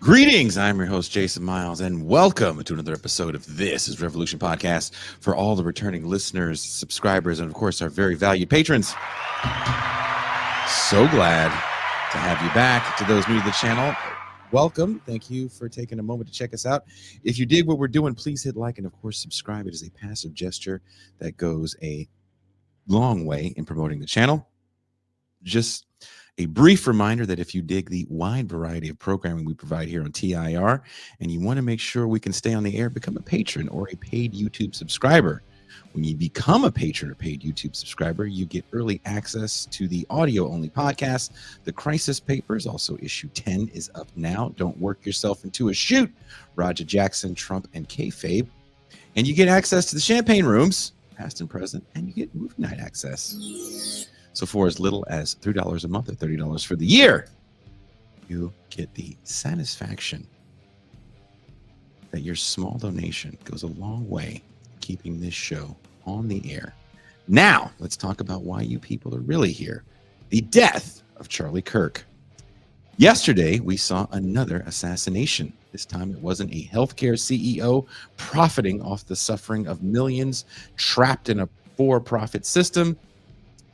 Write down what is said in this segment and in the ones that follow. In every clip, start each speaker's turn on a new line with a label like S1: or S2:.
S1: Greetings, I'm your host, Jason Miles, and welcome to another episode of This is Revolution Podcast for all the returning listeners, subscribers, and of course, our very valued patrons. So glad to have you back. To those new to the channel, welcome. Thank you for taking a moment to check us out. If you dig what we're doing, please hit like and, of course, subscribe. It is a passive gesture that goes a long way in promoting the channel. Just a brief reminder that if you dig the wide variety of programming we provide here on TIR and you want to make sure we can stay on the air, become a patron or a paid YouTube subscriber. When you become a patron or paid YouTube subscriber, you get early access to the audio-only podcast. The Crisis Papers, also issue 10, is up now. Don't work yourself into a shoot. Roger Jackson, Trump, and kayfabe. And you get access to the champagne rooms, past and present, and you get movie night access. So for as little as $3 a month or $30 for the year, you get the satisfaction that your small donation goes a long way keeping this show on the air. Now, let's talk about why you people are really here. The death of Charlie Kirk. Yesterday, we saw another assassination. This time, it wasn't a healthcare CEO profiting off the suffering of millions trapped in a for-profit system.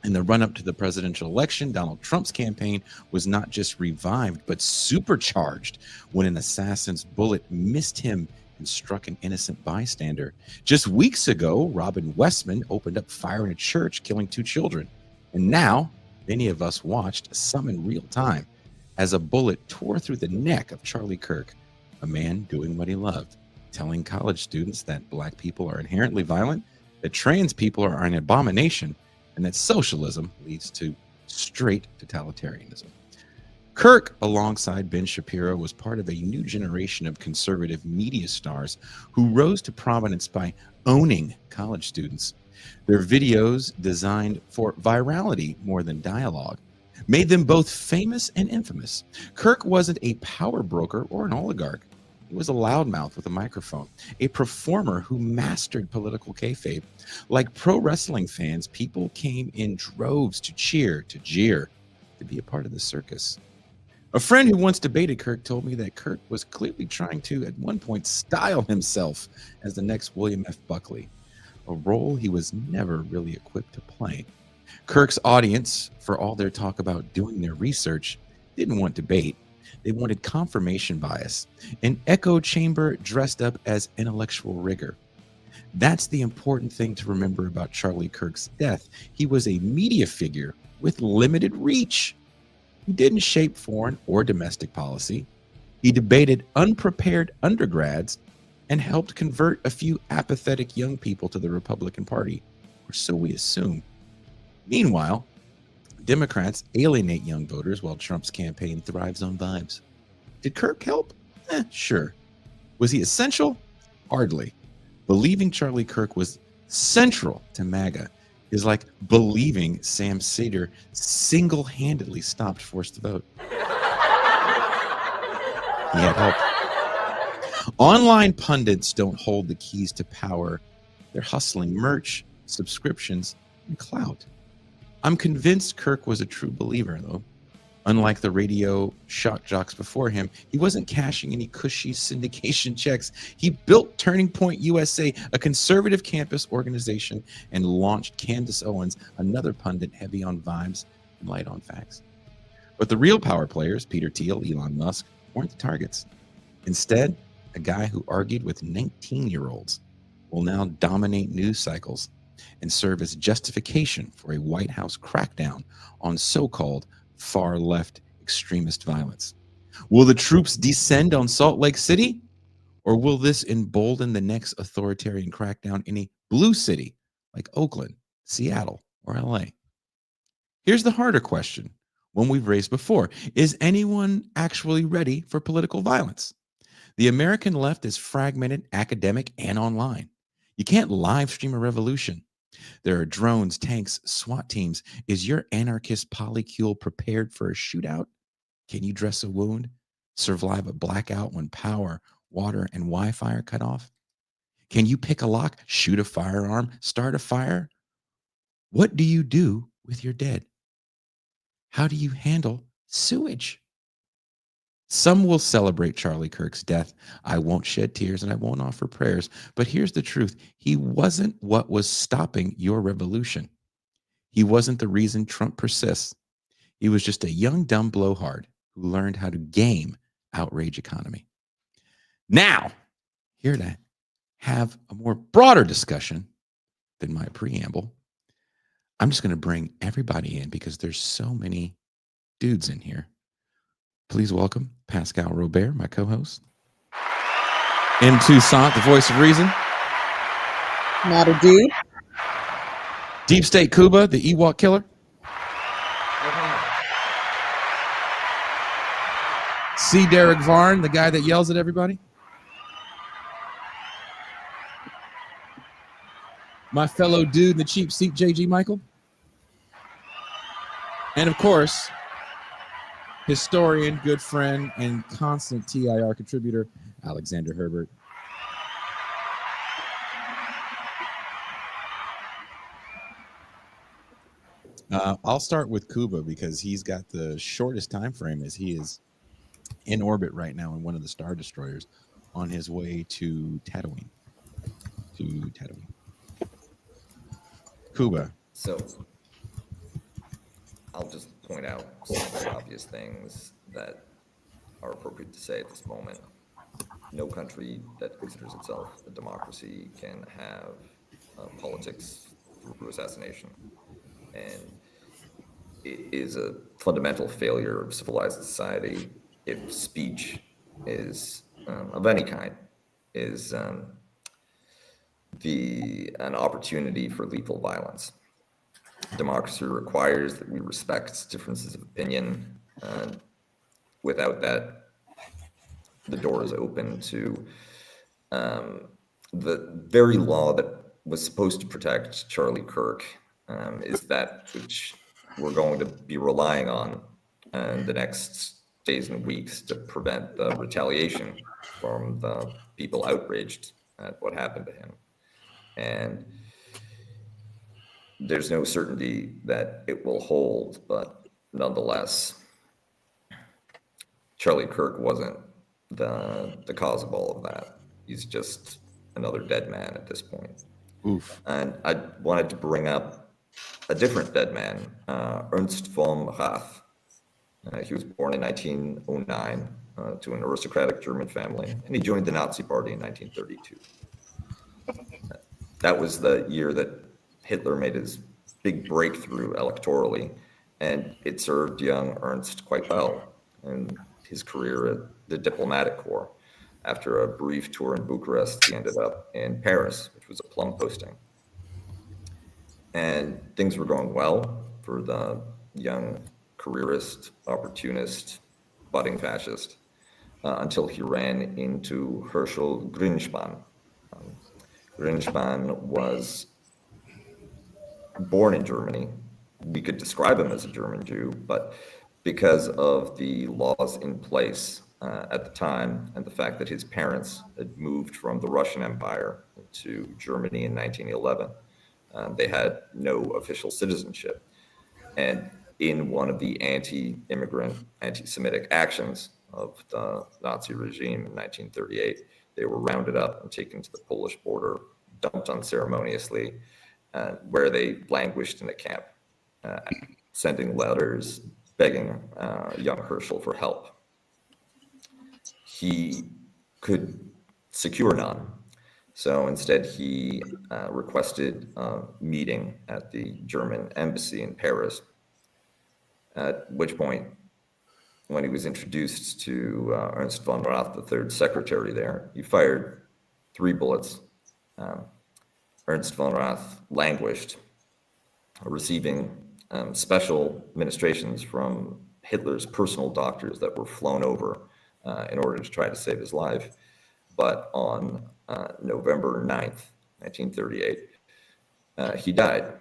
S1: In the run-up to the presidential election, Donald Trump's campaign was not just revived, but supercharged when an assassin's bullet missed him and struck an innocent bystander. Just weeks ago, Robin Westman opened up fire in a church, killing 2 children. And now, many of us watched some in real time as a bullet tore through the neck of Charlie Kirk, a man doing what he loved, telling college students that black people are inherently violent, that trans people are an abomination, and that socialism leads to straight totalitarianism. Kirk, alongside Ben Shapiro, was part of a new generation of conservative media stars who rose to prominence by owning college students. Their videos, designed for virality more than dialogue, made them both famous and infamous. Kirk wasn't a power broker or an oligarch. He was a loudmouth with a microphone, a performer who mastered political kayfabe. Like pro wrestling fans, people came in droves to cheer, to jeer, to be a part of the circus. A friend who once debated Kirk told me that Kirk was clearly trying to, at one point, style himself as the next William F. Buckley, a role he was never really equipped to play. Kirk's audience, for all their talk about doing their research, didn't want debate. They wanted confirmation bias, an echo chamber dressed up as intellectual rigor. That's the important thing to remember about Charlie Kirk's death. He was a media figure with limited reach. He didn't shape foreign or domestic policy. He debated unprepared undergrads and helped convert a few apathetic young people to the Republican Party, or so we assume. Meanwhile, Democrats alienate young voters while Trump's campaign thrives on vibes. Did Kirk help? Sure. Was he essential? Hardly. Believing Charlie Kirk was central to MAGA is like believing Sam Seder single-handedly stopped forced vote. He had help. Online pundits don't hold the keys to power. They're hustling merch, subscriptions, and clout. I'm convinced Kirk was a true believer, though. Unlike the radio shock jocks before him, he wasn't cashing any cushy syndication checks. He built Turning Point USA, a conservative campus organization, and launched Candace Owens, another pundit heavy on vibes and light on facts. But the real power players, Peter Thiel, Elon Musk, weren't the targets. Instead, a guy who argued with 19-year-olds will now dominate news cycles and serve as justification for a White House crackdown on so-called far-left extremist violence. Will the troops descend on Salt Lake City, or will this embolden the next authoritarian crackdown in a blue city like Oakland, Seattle, or LA? Here's the harder question, one we've raised before. Is anyone actually ready for political violence? The American left is fragmented, academic, and online. You can't live stream a revolution. There are drones, tanks, SWAT teams. Is your anarchist polycule prepared for a shootout? Can you dress a wound? Survive a blackout when power, water, and Wi-Fi are cut off? Can you pick a lock, shoot a firearm, start a fire? What do you do with your dead? How do you handle sewage? Some will celebrate Charlie Kirk's death. I won't shed tears and I won't offer prayers. But here's the truth. He wasn't what was stopping your revolution. He wasn't the reason Trump persists. He was just a young, dumb blowhard who learned how to game outrage economy. Now, here to have a more broader discussion than my preamble, I'm just going to bring everybody in because there's so many dudes in here. Please welcome Pascal Robert, my co-host. M. Toussaint, the voice of reason.
S2: Not a dude.
S1: Deep State Cuba, the Ewok killer. C. Derek Varn, the guy that yells at everybody. My fellow dude in the cheap seat, J.G. Michael. And of course, historian, good friend, and constant TIR contributor, Alexander Herbert. I'll start with Cuba because he's got the shortest time frame, as he is in orbit right now in one of the Star Destroyers on his way to Tatooine. Cuba.
S3: So I'll just point out some very obvious things that are appropriate to say at this moment. No country that considers itself a democracy can have politics through assassination. And it is a fundamental failure of civilized society if speech is of any kind is an opportunity for lethal violence. Democracy requires that we respect differences of opinion. Without that, the door is open to the very law that was supposed to protect Charlie Kirk is that which we're going to be relying on in the next days and weeks to prevent the retaliation from the people outraged at what happened to him. And there's no certainty that it will hold, but nonetheless, Charlie Kirk wasn't the cause of all of that. He's just another dead man at this point.
S1: Oof.
S3: And I wanted to bring up a different dead man, Ernst von Rath. He was born in 1909 to an aristocratic German family, and he joined the Nazi Party in 1932. That was the year that Hitler made his big breakthrough electorally, and it served young Ernst quite well in his career at the diplomatic corps. After a brief tour in Bucharest, he ended up in Paris, which was a plum posting. And things were going well for the young careerist, opportunist, budding fascist, until he ran into Herschel Grünspan. Grünspan was born in Germany. We could describe him as a German Jew, but because of the laws in place at the time and the fact that his parents had moved from the Russian Empire to Germany in 1911, they had no official citizenship. And in one of the anti-immigrant, anti-Semitic actions of the Nazi regime in 1938, they were rounded up and taken to the Polish border, dumped unceremoniously, where they languished in a camp, sending letters begging young Herschel for help. He could secure none. So instead, he requested a meeting at the German embassy in Paris, at which point, when he was introduced to Ernst von Rath, the third secretary there, he fired 3 bullets. Ernst von Rath languished, receiving special ministrations from Hitler's personal doctors that were flown over in order to try to save his life. But on November 9th, 1938, he died.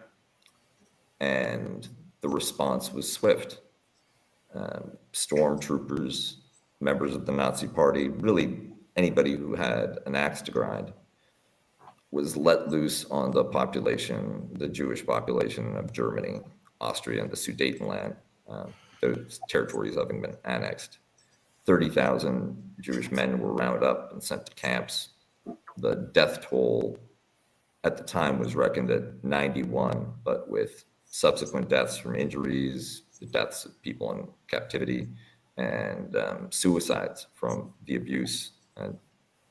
S3: And the response was swift. Stormtroopers, members of the Nazi Party, really anybody who had an axe to grind, was let loose on the population, the Jewish population of Germany, Austria, and the Sudetenland, those territories having been annexed. 30,000 Jewish men were rounded up and sent to camps. The death toll at the time was reckoned at 91, but with subsequent deaths from injuries, the deaths of people in captivity, and suicides from the abuse and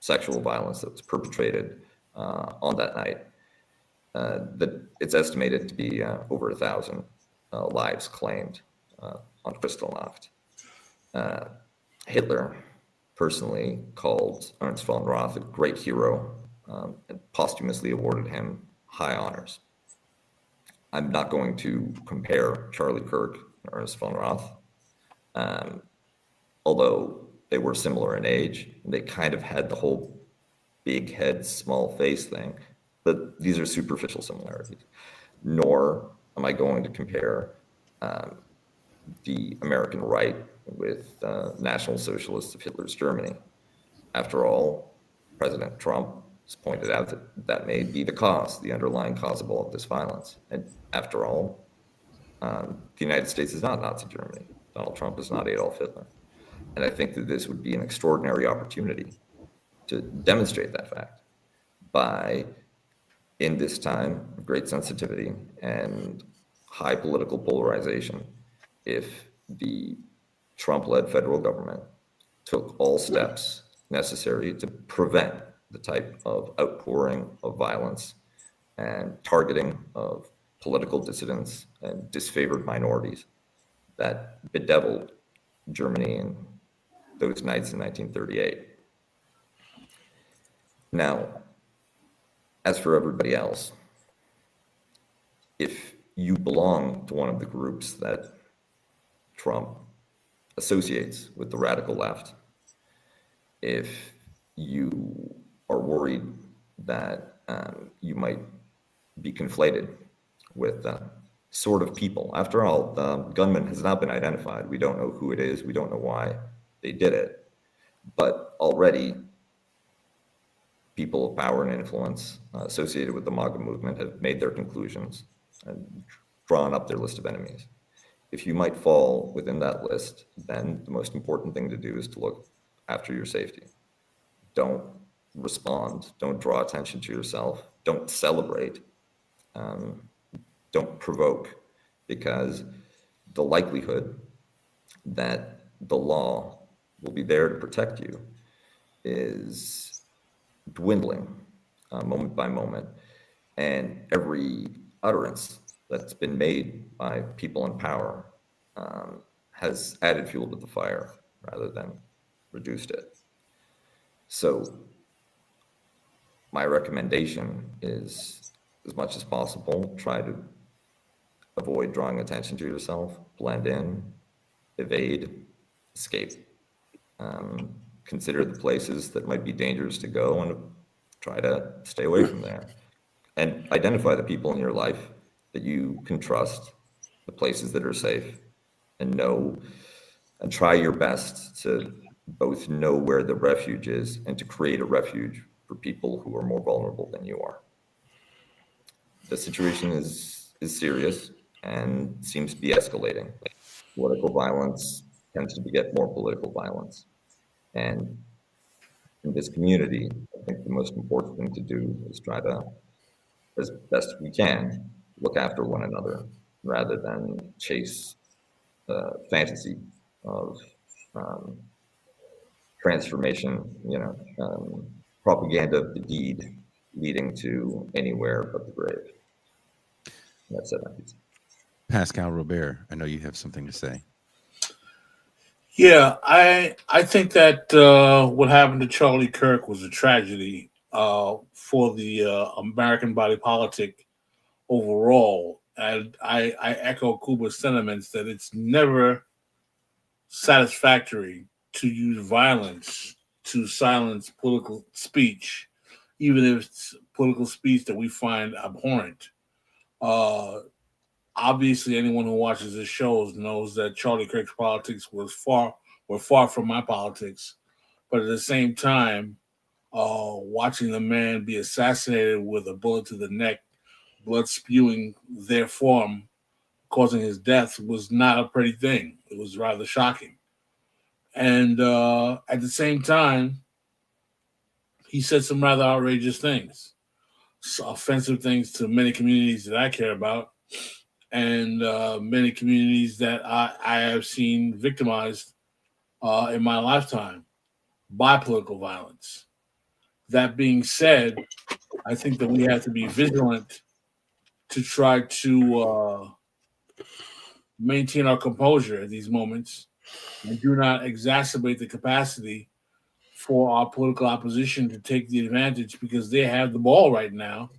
S3: sexual violence that was perpetrated on that night, that it's estimated to be over 1,000 lives claimed on Kristallnacht. Hitler personally called Ernst von Roth a great hero and posthumously awarded him high honors. I'm not going to compare Charlie Kirk and Ernst von Roth, although they were similar in age. They kind of had the whole big head, small face thing, but these are superficial similarities. Nor am I going to compare the American right with National Socialists of Hitler's Germany. After all, President Trump has pointed out that that may be the underlying cause of all of this violence. And after all, the United States is not Nazi Germany. Donald Trump is not Adolf Hitler. And I think that this would be an extraordinary opportunity to demonstrate that fact by, in this time of great sensitivity and high political polarization, if the Trump-led federal government took all steps necessary to prevent the type of outpouring of violence and targeting of political dissidents and disfavored minorities that bedeviled Germany in those nights in 1938. Now, as for everybody else, if you belong to one of the groups that Trump associates with the radical left, if you are worried that you might be conflated with sort of people. After all, the gunman has not been identified. We don't know who it is. We don't know why they did it. But already, people of power and influence associated with the MAGA movement have made their conclusions and drawn up their list of enemies. If you might fall within that list, then the most important thing to do is to look after your safety. Don't respond. Don't draw attention to yourself. Don't celebrate. Don't provoke, because the likelihood that the law will be there to protect you is dwindling moment by moment. And every utterance that's been made by people in power has added fuel to the fire rather than reduced it. So my recommendation is, as much as possible, try to avoid drawing attention to yourself, blend in, evade, escape. Consider the places that might be dangerous to go and try to stay away from there. And identify the people in your life that you can trust, the places that are safe, and try your best to both know where the refuge is and to create a refuge for people who are more vulnerable than you are. The situation is serious and seems to be escalating. Political violence tends to beget more political violence. And in this community, I think the most important thing to do is try to, as best we can, look after one another rather than chase the fantasy of transformation, propaganda of the deed leading to anywhere but the grave. That's it.
S1: Pascal Robert, I know you have something to say.
S4: Yeah, I think that what happened to Charlie Kirk was a tragedy for the American body politic overall. And I echo Kuba's sentiments that it's never satisfactory to use violence to silence political speech, even if it's political speech that we find abhorrent. Obviously, anyone who watches this show knows that Charlie Kirk's politics were far from my politics. But at the same time, watching the man be assassinated with a bullet to the neck, blood spewing therefrom, causing his death, was not a pretty thing. It was rather shocking. And at the same time, he said some rather outrageous things, offensive things to many communities that I care about, and many communities that I have seen victimized in my lifetime by political violence. That being said, I think that we have to be vigilant to try to maintain our composure at these moments and do not exacerbate the capacity for our political opposition to take the advantage, because they have the ball right now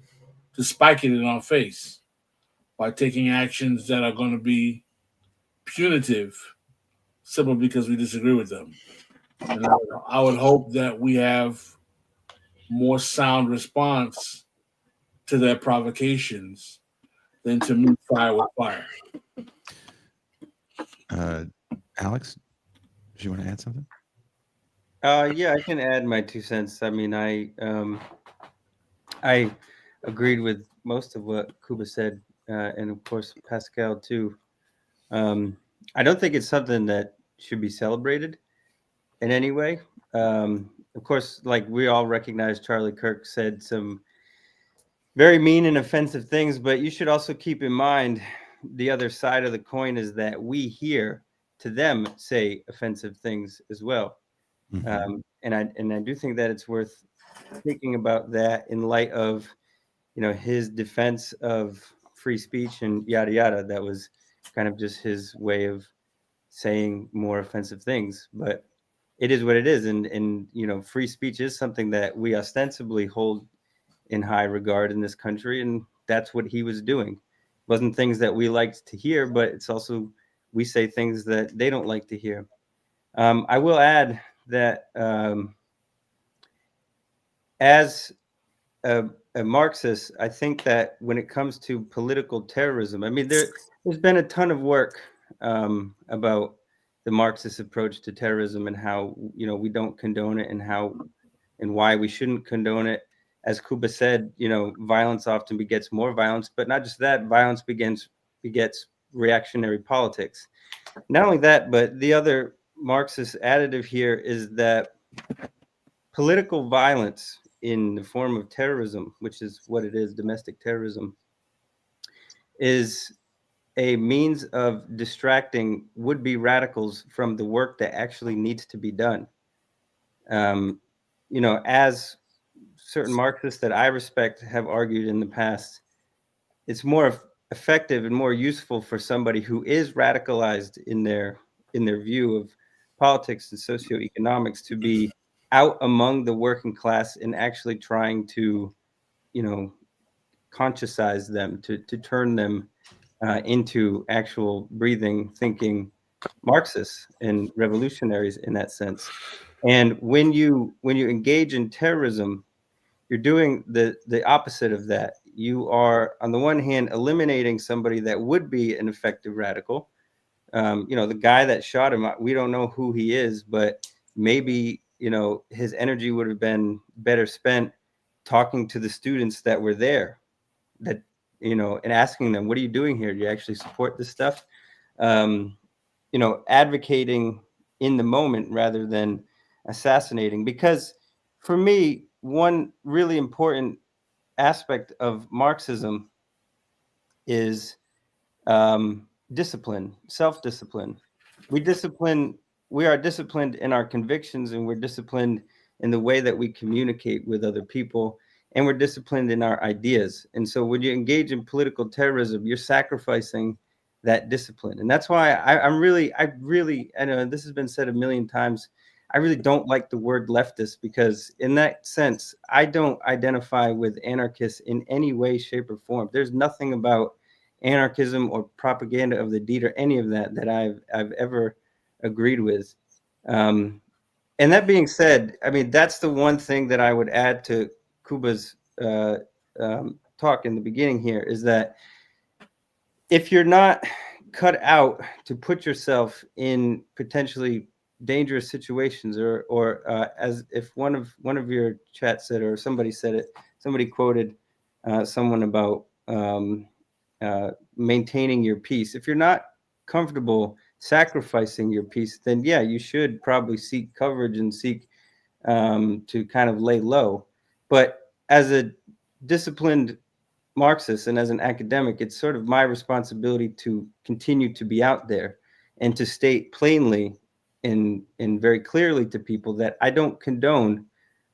S4: to spike it in our face by taking actions that are going to be punitive simply because we disagree with them. And I would hope that we have more sound response to their provocations than to meet fire with fire.
S1: Alex, do you want to add something?
S5: Yeah, I can add my 2 cents. I mean, I agreed with most of what Kuba said, and of course Pascal too. I don't think it's something that should be celebrated in any way. Of course, like we all recognize, Charlie Kirk said some very mean and offensive things, but you should also keep in mind the other side of the coin is that we hear to them say offensive things as well.
S1: Mm-hmm.
S5: And I do think that it's worth thinking about that in light of, you know, his defense of free speech and yada yada. That was kind of just his way of saying more offensive things, but it is what it is. And you know, free speech is something that we ostensibly hold in high regard in this country, and that's what he was doing. It wasn't things that we liked to hear, but it's also we say things that they don't like to hear. I will add that as a Marxist, I think that when it comes to political terrorism, I mean, there's been a ton of work about the Marxist approach to terrorism and how, you know, we don't condone it and how and why we shouldn't condone it. As Kuba said, you know, violence often begets more violence, but not just that, violence begets reactionary politics. Not only that, but the other Marxist additive here is that political violence in the form of terrorism, which is what it is, domestic terrorism, is a means of distracting would-be radicals from the work that actually needs to be done. You know, as certain Marxists that I respect have argued in the past, it's more effective and more useful for somebody who is radicalized in their view of politics and socioeconomics to be out among the working class and actually trying to, you know, conscientize them, to turn them into actual breathing, thinking Marxists and revolutionaries in that sense. And when you engage in terrorism, you're doing the opposite of that. You are, on the one hand, eliminating somebody that would be an effective radical. You know, the guy that shot him, we don't know who he is, but maybe, you know, his energy would have been better spent talking to the students that were there, that, you know, and asking them, what are you doing here? Do you actually support this stuff? You know, advocating in the moment rather than assassinating. Because for me, one really important aspect of Marxism is discipline, self-discipline. We are disciplined in our convictions, and we're disciplined in the way that we communicate with other people, and we're disciplined in our ideas. And so when you engage in political terrorism, you're sacrificing that discipline. And that's why I really, I know this has been said a million times, I really don't like the word leftist, because in that sense, I don't identify with anarchists in any way, shape, or form. There's nothing about anarchism or propaganda of the deed or any of that that I've ever agreed with. And that being said, I mean, that's the one thing that I would add to Kuba's talk in the beginning here, is that if you're not cut out to put yourself in potentially dangerous situations, or as if one of your chat said, or somebody said it, somebody quoted someone about maintaining your peace. If you're not comfortable sacrificing your peace, then yeah, you should probably seek coverage and seek to kind of lay low. But as a disciplined Marxist and as an academic, it's sort of my responsibility to continue to be out there and to state plainly and very clearly to people that I don't condone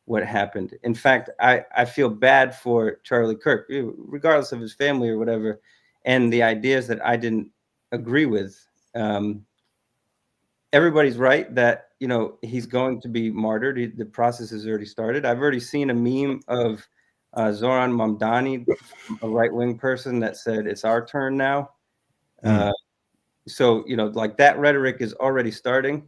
S5: what happened. In fact, I feel bad for Charlie Kirk, regardless of his family or whatever, and the ideas that I didn't agree with. Everybody's right that, you know, he's going to be martyred. The process has already started. I've already seen a meme of Zoran Mamdani, a right-wing person, that said it's our turn now. So, you know, like that rhetoric is already starting.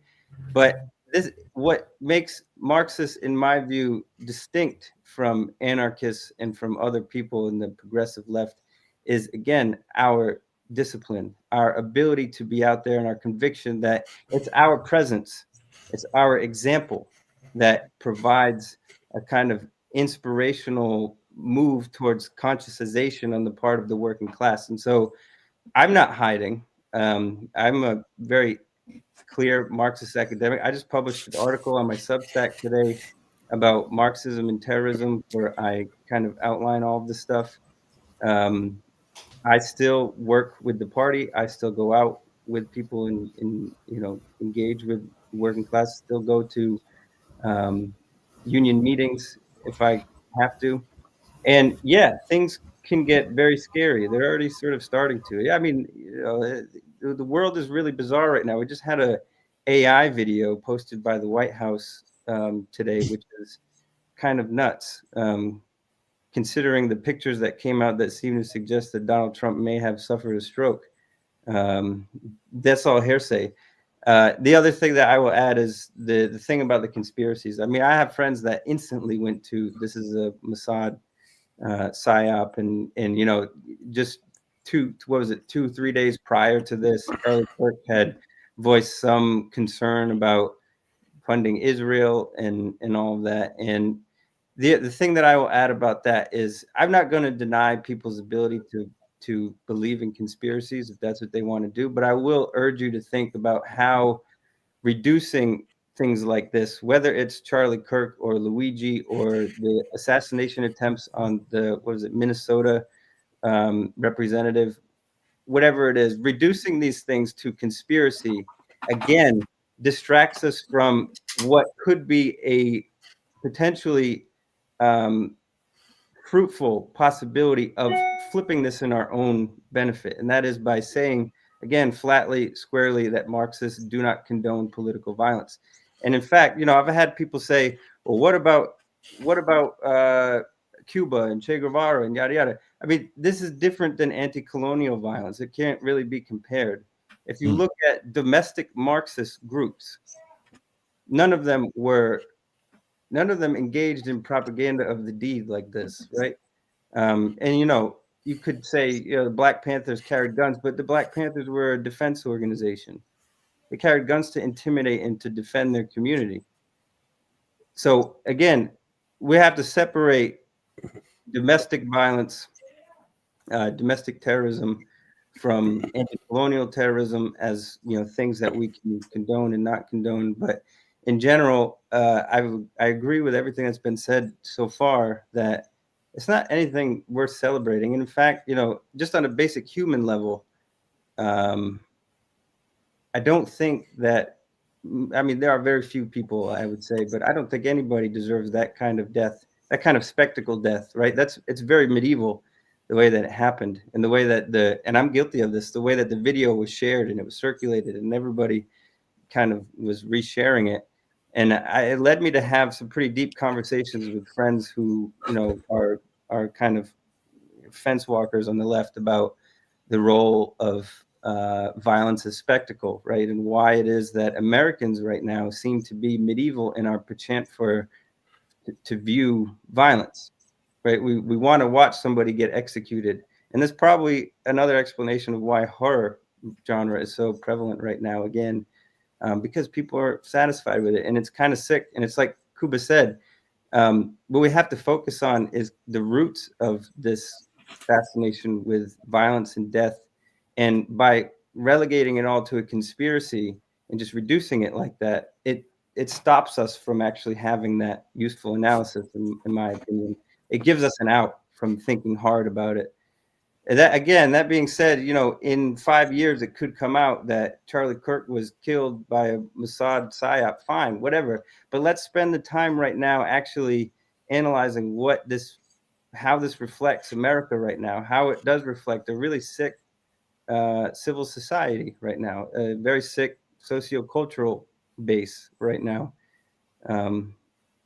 S5: But this, what makes Marxists, in my view, distinct from anarchists and from other people in the progressive left is, again, our discipline, our ability to be out there, and our conviction that it's our presence, it's our example that provides a kind of inspirational move towards consciousization on the part of the working class. And so I'm not hiding. I'm a very clear Marxist academic. I just published an article on my Substack today about Marxism and terrorism, where I kind of outline all of this stuff. I still work with the party. I still go out with people and you know, engage with working class. Still go to union meetings if I have to. And yeah, things can get very scary. They're already sort of starting to. Yeah, I mean, you know, the world is really bizarre right now. We just had a AI video posted by the White House today, which is kind of nuts, considering the pictures that came out that seem to suggest that Donald Trump may have suffered a stroke. That's all hearsay. The other thing that I will add is the thing about the conspiracies. I mean, I have friends that instantly went to, this is a Mossad psyop, and you know, just 2-3 days prior to this, Charlie Kirk had voiced some concern about funding Israel and all of that. And the thing that I will add about that is, I'm not going to deny people's ability to believe in conspiracies if that's what they want to do, but I will urge you to think about how reducing things like this, whether it's Charlie Kirk or Luigi or the assassination attempts on the, what is it, Minnesota representative, whatever it is, reducing these things to conspiracy, again, distracts us from what could be a potentially fruitful possibility of flipping this in our own benefit. And that is by saying, again, flatly, squarely, that Marxists do not condone political violence. And in fact, you know, I've had people say, well, what about Cuba and Che Guevara and yada, yada. I mean, this is different than anti-colonial violence. It can't really be compared. If you look at domestic Marxist groups, none of them engaged in propaganda of the deed like this, right? And, you know, you could say, you know, the Black Panthers carried guns, but the Black Panthers were a defense organization. They carried guns to intimidate and to defend their community. So again, we have to separate domestic violence, domestic terrorism from anti-colonial terrorism as, you know, things that we can condone and not condone. But in general, I agree with everything that's been said so far, that it's not anything worth celebrating. And in fact, you know, just on a basic human level, I don't think that, I mean, there are very few people, I would say, but I don't think anybody deserves that kind of death, that kind of spectacle death, right? It's very medieval, the way that it happened, and the way that and I'm guilty of this, the way that the video was shared and it was circulated and everybody kind of was resharing it. And it led me to have some pretty deep conversations with friends who, you know, are kind of fence walkers on the left about the role of violence as spectacle, right? And why it is that Americans right now seem to be medieval in our penchant to view violence, right? We want to watch somebody get executed. And there's probably another explanation of why horror genre is so prevalent right now, again, because people are satisfied with it. And it's kind of sick. And it's like Kuba said, what we have to focus on is the roots of this fascination with violence and death. And by relegating it all to a conspiracy and just reducing it like that, it stops us from actually having that useful analysis, in my opinion. It gives us an out from thinking hard about it. And that being said, in 5 years, it could come out that Charlie Kirk was killed by a Mossad psyop. Fine, whatever. But let's spend the time right now actually analyzing how this reflects America right now, how it does reflect a really sick civil society right now, a very sick sociocultural base right now. And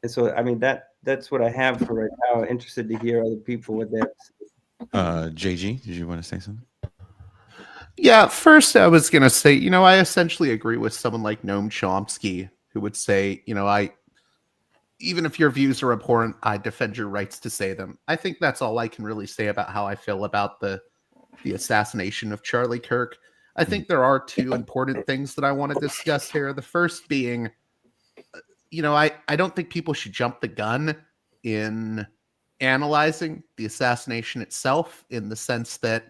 S5: so, I mean, that's what I have for right now. Interested to hear other people what they have to say.
S1: JG, did you want to say something?
S6: Yeah, first I was going to say, I essentially agree with someone like Noam Chomsky, who would say, even if your views are abhorrent, I defend your rights to say them. I think that's all I can really say about how I feel about the assassination of Charlie Kirk. I think there are two important things that I want to discuss here. The first being, I don't think people should jump the gun in analyzing the assassination itself, in the sense that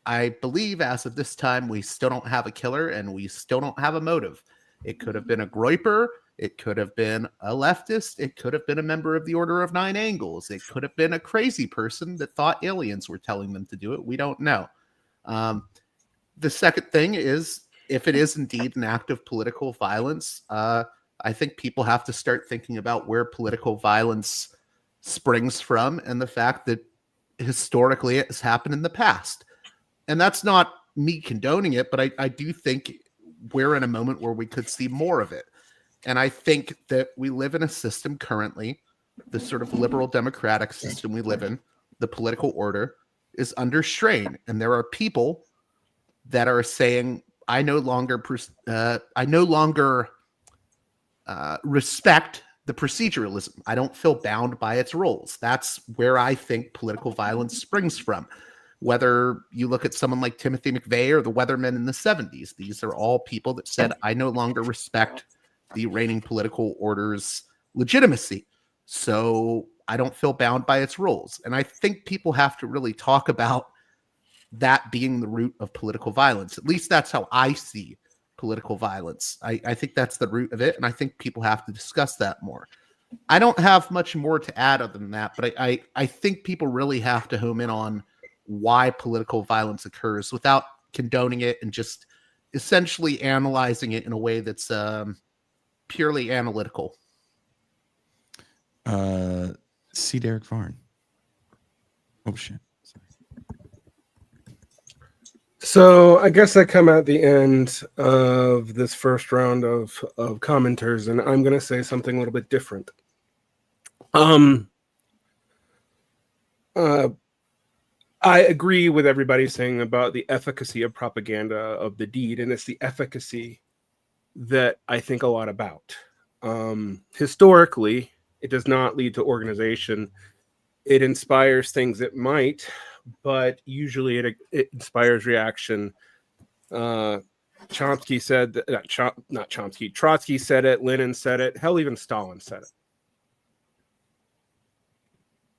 S6: I believe as of this time, we still don't have a killer and we still don't have a motive. It could have been a groyper. It could have been a leftist. It could have been a member of the Order of Nine Angles. It could have been a crazy person that thought aliens were telling them to do it. We don't know. The second thing is, if it is indeed an act of political violence, I think people have to start thinking about where political violence springs from and the fact that historically it has happened in the past. And that's not me condoning it, but I do think we're in a moment where we could see more of it. And I think that we live in a system currently, the sort of liberal democratic system we live in, the political order is under strain. And there are people that are saying, I no longer respect the proceduralism. I don't feel bound by its rules. That's where I think political violence springs from. Whether you look at someone like Timothy McVeigh or the Weathermen in the 70s, these are all people that said, I no longer respect the reigning political order's legitimacy. So I don't feel bound by its rules. And I think people have to really talk about that being the root of political violence. At least that's how I see political violence. I think that's the root of it. And I think people have to discuss that more. I don't have much more to add other than that, but I think people really have to home in on why political violence occurs without condoning it and just essentially analyzing it in a way that's purely analytical.
S1: C. Derek Varn. Oh, shit.
S7: So I guess I come at the end of this first round of commenters, and I'm going to say something a little bit different. I agree with everybody saying about the efficacy of propaganda of the deed, and it's the efficacy that I think a lot about. Historically, it does not lead to organization. It inspires things it might, but usually it inspires reaction. Chomsky said that, not Chomsky, Trotsky said it, Lenin said it, hell, even Stalin said it.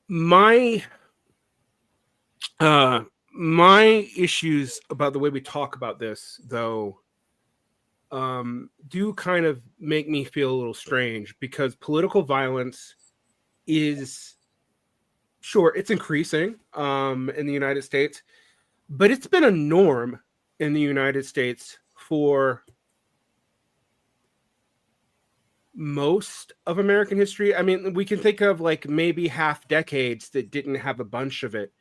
S7: My issues about the way we talk about this, though, do kind of make me feel a little strange, because political violence is, sure, it's increasing in the United States, but it's been a norm in the United States for most of American history. I mean, we can think of like maybe half decades that didn't have a bunch of it,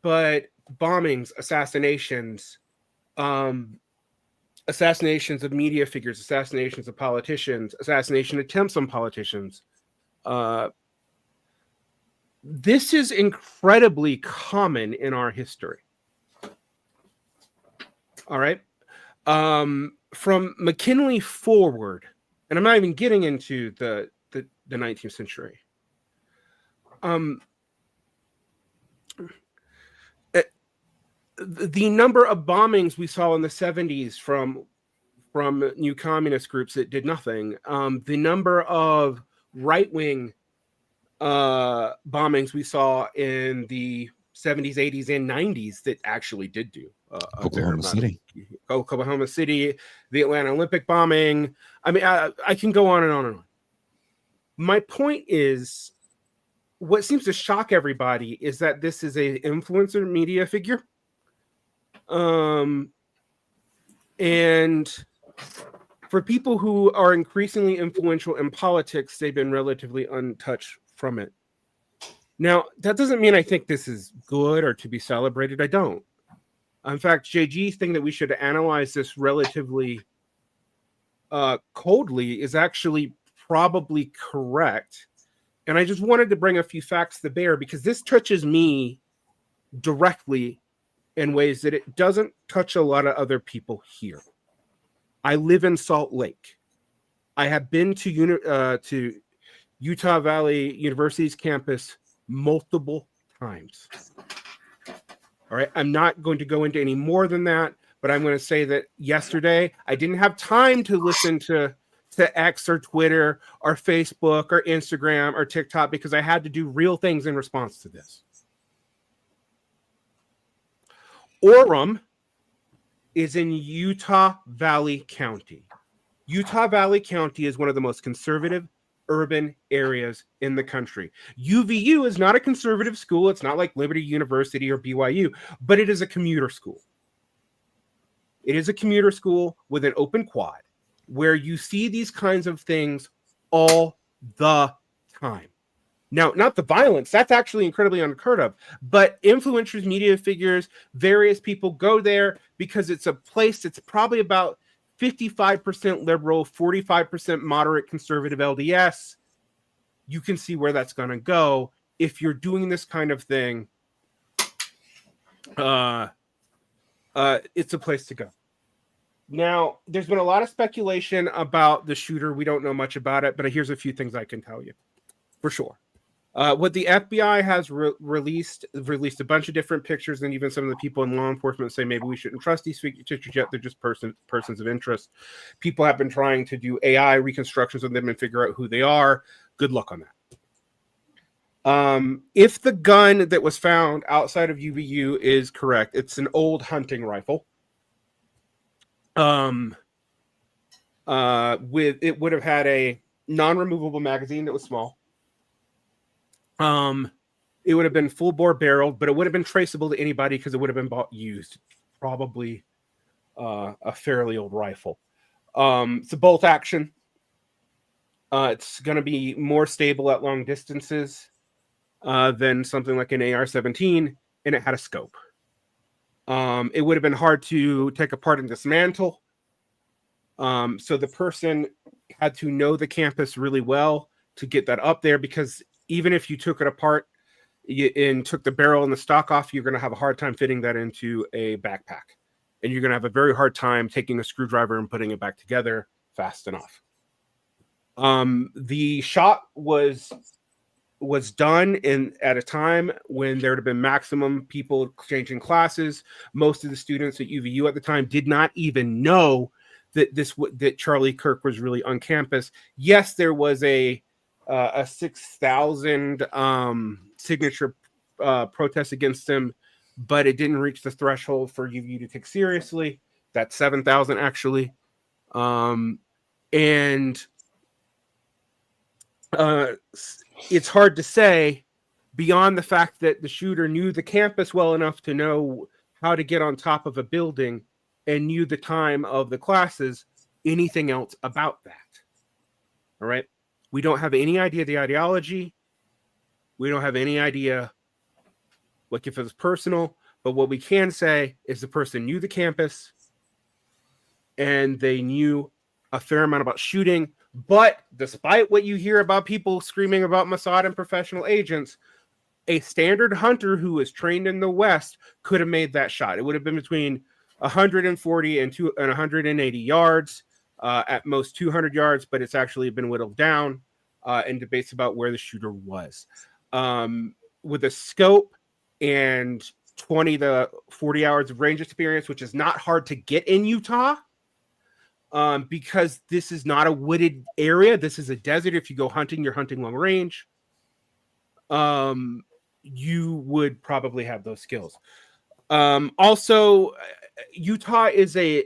S7: but bombings, assassinations, assassinations of media figures, assassinations of politicians, assassination attempts on politicians. This is incredibly common in our history. All right. From McKinley forward, and I'm not even getting into the 19th century. The number of bombings we saw in the 70s from new communist groups that did nothing. The number of right-wing bombings we saw in the 70s, 80s, and 90s that actually did do
S1: Oklahoma City.
S7: Oklahoma City, the Atlanta Olympic bombing. I mean, I can go on and on and on. My point is, what seems to shock everybody is that this is a influencer media figure. And for people who are increasingly influential in politics, they've been relatively untouched from it. Now, that doesn't mean I think this is good or to be celebrated. I don't. In fact, JG's thing that we should analyze this relatively coldly is actually probably correct. And I just wanted to bring a few facts to bear because this touches me directly in ways that it doesn't touch a lot of other people here. I live in Salt Lake. I have been to Utah Valley University's campus multiple times. All right, I'm not going to go into any more than that, but I'm going to say that yesterday I didn't have time to listen to X or Twitter or Facebook or Instagram or TikTok because I had to do real things in response to this. Orem is in Utah Valley County. Utah Valley County is one of the most conservative urban areas in the country. UVU is not a conservative school. It's not like Liberty University or BYU, but it is a commuter school. It is a commuter school with an open quad where you see these kinds of things all the time. Now, not the violence, that's actually incredibly unheard of, but influencers, media figures, various people go there because it's a place that's probably about 55% liberal, 45% moderate conservative LDS. You can see where that's going to go. If you're doing this kind of thing, it's a place to go. Now, there's been a lot of speculation about the shooter. We don't know much about it, but here's a few things I can tell you for sure. What the FBI has released a bunch of different pictures, and even some of the people in law enforcement say maybe we shouldn't trust these pictures yet. They're just persons of interest. People have been trying to do AI reconstructions of them and figure out who they are. Good luck on that. If the gun that was found outside of UVU is correct, it's an old hunting rifle. It would have had a non-removable magazine that was small. It would have been full bore barreled, but it would have been traceable to anybody because it would have been bought used. Probably a fairly old rifle. It's a bolt action. It's going to be more stable at long distances than something like an AR-17, and it had a scope. It would have been hard to take apart and dismantle. So the person had to know the campus really well to get that up there, because even if you took it apart and took the barrel and the stock off, you're going to have a hard time fitting that into a backpack. And you're going to have a very hard time taking a screwdriver and putting it back together fast enough. The shot was done at a time when there would have been maximum people changing classes. Most of the students at UVU at the time did not even know that Charlie Kirk was really on campus. Yes, there was a 6,000 signature protest against him, but it didn't reach the threshold for UVU to take seriously. That's 7,000 actually. It's hard to say, beyond the fact that the shooter knew the campus well enough to know how to get on top of a building and knew the time of the classes, anything else about that. All right. We don't have any idea the ideology. We don't have any idea like if it was personal, but what we can say is the person knew the campus and they knew a fair amount about shooting. But despite what you hear about people screaming about Mossad and professional agents, a standard hunter who is trained in the West could have made that shot. It would have been between 140 and 180 yards, at most 200 yards, but it's actually been whittled down, and debates about where the shooter was. With a scope and 20 to 40 hours of range experience, which is not hard to get in Utah, because this is not a wooded area. This is a desert. If you go hunting, you're hunting long range. You would probably have those skills. Also, Utah is a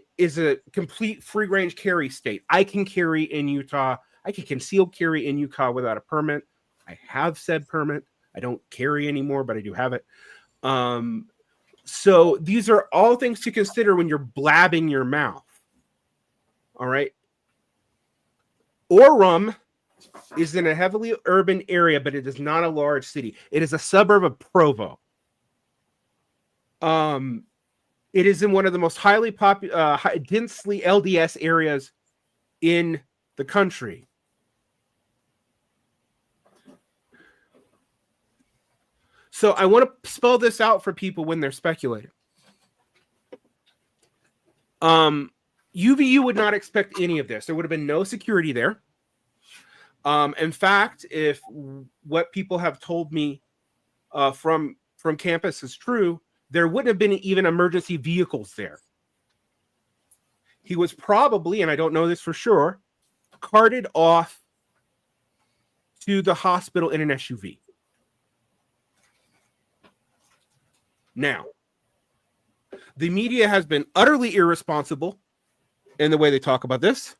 S7: complete free range carry state. I can carry in Utah. I can conceal carry in Utah without a permit. I have said permit. I don't carry anymore, but I do have it. So these are all things to consider when you're blabbing your mouth. All right. Orem is in a heavily urban area, but it is not a large city. It is a suburb of Provo. It is in one of the most highly densely LDS areas in the country. So I want to spell this out for people when they're speculating. UVU would not expect any of this. There would have been no security there. In fact, if what people have told me from campus is true, there wouldn't have been even emergency vehicles there. He was probably, and I don't know this for sure, carted off to the hospital in an SUV. Now, the media has been utterly irresponsible in the way they talk about this.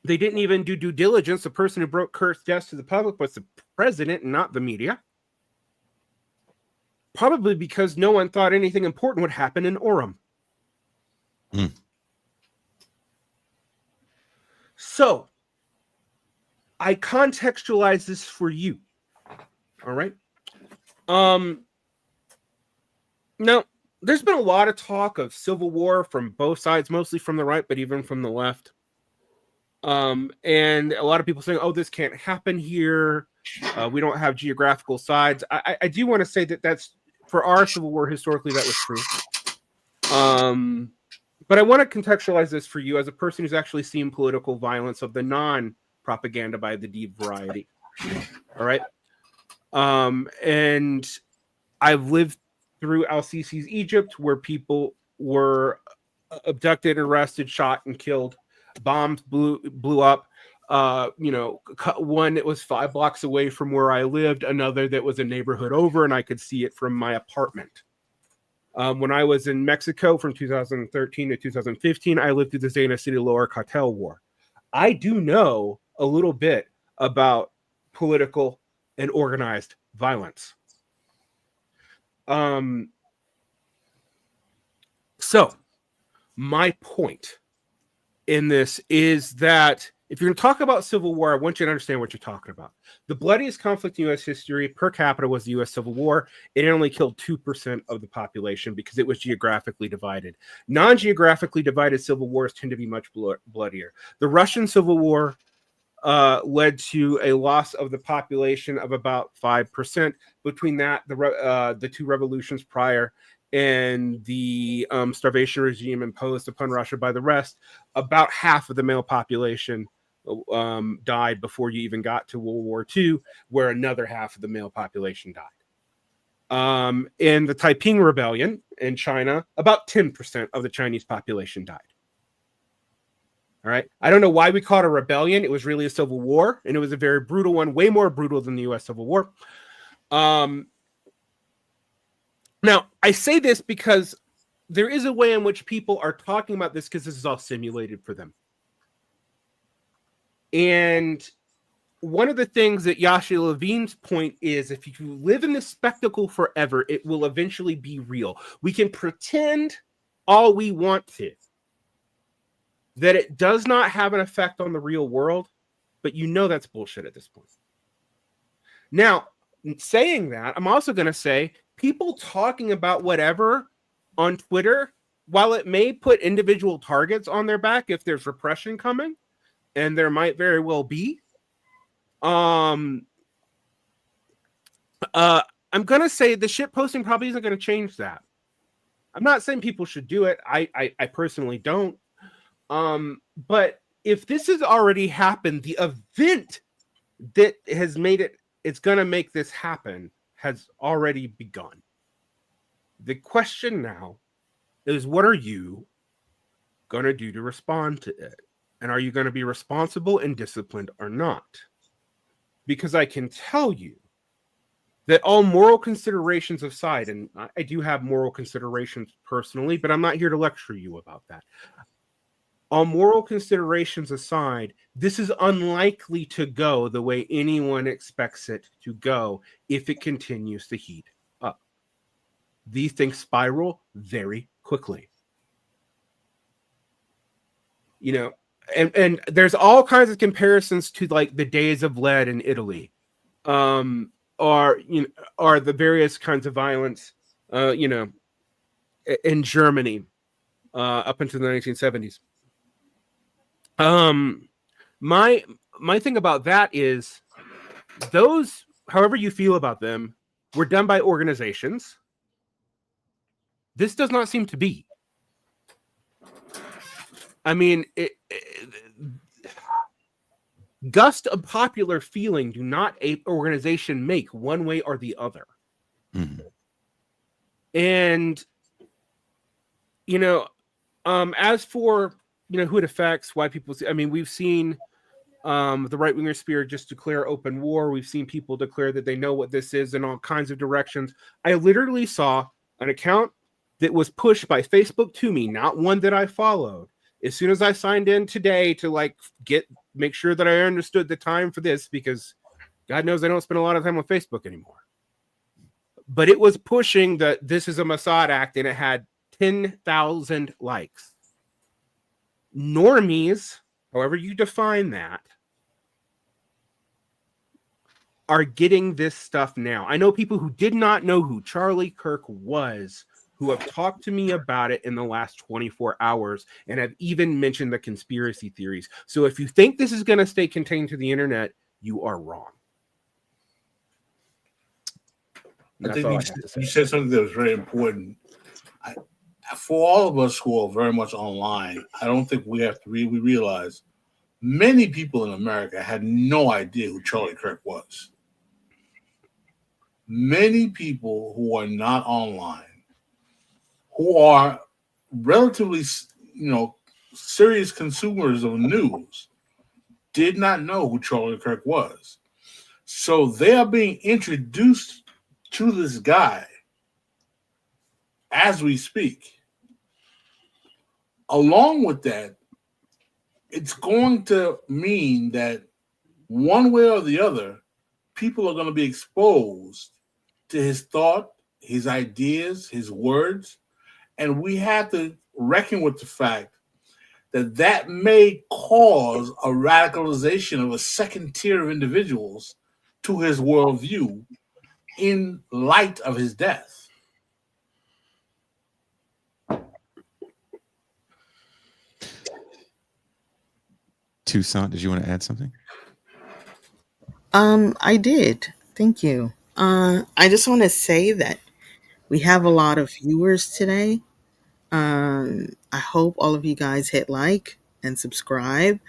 S7: They didn't even do due diligence. The person who broke Kirk's death to the public was the president and not the media. Probably because no one thought anything important would happen in Orem. So, I contextualize this for you. All right. Now, there's been a lot of talk of civil war from both sides, mostly from the right, but even from the left. And a lot of people saying, oh, this can't happen here. We don't have geographical sides. I do want to say that that's, for our Civil War, historically, that was true. But I want to contextualize this for you as a person who's actually seen political violence of the non-propaganda by the deep variety. All right. And I've lived through Al-Sisi's Egypt, where people were abducted, arrested, shot, and killed. Bombs blew up. One that was 5 blocks away from where I lived, another that was a neighborhood over, and I could see it from my apartment. When I was in Mexico from 2013 to 2015, I lived through the Zena City Lower Cartel War. I do know a little bit about political and organized violence. So my point in this is that if you're going to talk about Civil War, I want you to understand what you're talking about. The bloodiest conflict in U.S. history per capita was the U.S. Civil War. It only killed 2% of the population because it was geographically divided. Non-geographically divided civil wars tend to be much bloodier. The Russian Civil War led to a loss of the population of about 5%. Between that, the two revolutions prior and the starvation regime imposed upon Russia by the rest, about half of the male population died before you even got to World War II, where another half of the male population died. In the Taiping Rebellion in China, about 10% of the Chinese population died. All right. I don't know why we call it a rebellion. It was really a civil war, and it was a very brutal one, way more brutal than the U.S. Civil War. Now, I say this because there is a way in which people are talking about this because this is all simulated for them. And one of the things that Yasha Levine's point is, if you live in this spectacle forever, it will eventually be real. We can pretend all we want to, that it does not have an effect on the real world, but you know that's bullshit at this point. Now, saying that, I'm also going to say people talking about whatever on Twitter, while it may put individual targets on their back if there's repression coming, and there might very well be, I'm going to say the shit posting probably isn't going to change that. I'm not saying people should do it. I personally don't. But if this has already happened, the event that has made it, it's going to make this happen, has already begun. The question now is, what are you going to do to respond to it? And are you going to be responsible and disciplined or not? Because I can tell you that all moral considerations aside, and I do have moral considerations personally, but I'm not here to lecture you about that. All moral considerations aside, this is unlikely to go the way anyone expects it to go if it continues to heat up. These things spiral very quickly. You know, and there's all kinds of comparisons to like the days of lead in Italy. Or the various kinds of violence, in Germany, up into the 1970s. My thing about that is those, however you feel about them, were done by organizations. This does not seem to be. I mean, gust of popular feeling do not a organization make one way or the other.
S1: Mm-hmm.
S7: And as for who it affects, why people see, I mean, we've seen the right-winger sphere just declare open war. We've seen people declare that they know what this is in all kinds of directions. I literally saw an account that was pushed by Facebook to me, not one that I followed. As soon as I signed in today to make sure that I understood the time for this, because God knows I don't spend a lot of time on Facebook anymore. But it was pushing that this is a Mossad act, and it had 10,000 likes. Normies, however you define that, are getting this stuff now. I know people who did not know who Charlie Kirk was, who have talked to me about it in the last 24 hours and have even mentioned the conspiracy theories. So if you think this is going to stay contained to the internet, you are wrong.
S4: I think you said something that was very important. For all of us who are very much online, I don't think we have to realize many people in America had no idea who Charlie Kirk was. Many people who are not online, who are relatively, serious consumers of news, did not know who Charlie Kirk was. So they are being introduced to this guy as we speak. Along with that, it's going to mean that one way or the other, people are going to be exposed to his thought, his ideas, his words, and we have to reckon with the fact that that may cause a radicalization of a second tier of individuals to his worldview in light of his death.
S1: Toussaint, did you want to add something?
S2: I did. Thank you. I just want to say that we have a lot of viewers today. I hope all of you guys hit like and subscribe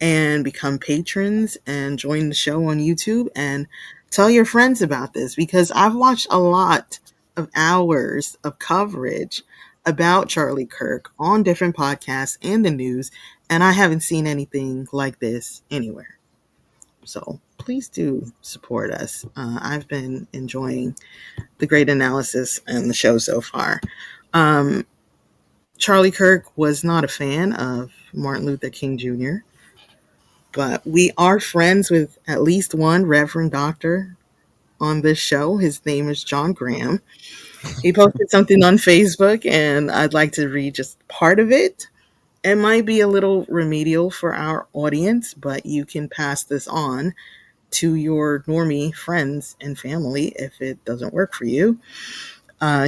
S2: and become patrons and join the show on YouTube and tell your friends about this, because I've watched a lot of hours of coverage about Charlie Kirk on different podcasts and the news, and I haven't seen anything like this anywhere. So please do support us. I've been enjoying the great analysis and the show so far. Charlie Kirk was not a fan of Martin Luther King Jr., but we are friends with at least one Reverend Doctor on this show. His name is John Graham. He posted something on Facebook, and I'd like to read just part of it. It might be a little remedial for our audience, but you can pass this on to your normie friends and family if it doesn't work for you.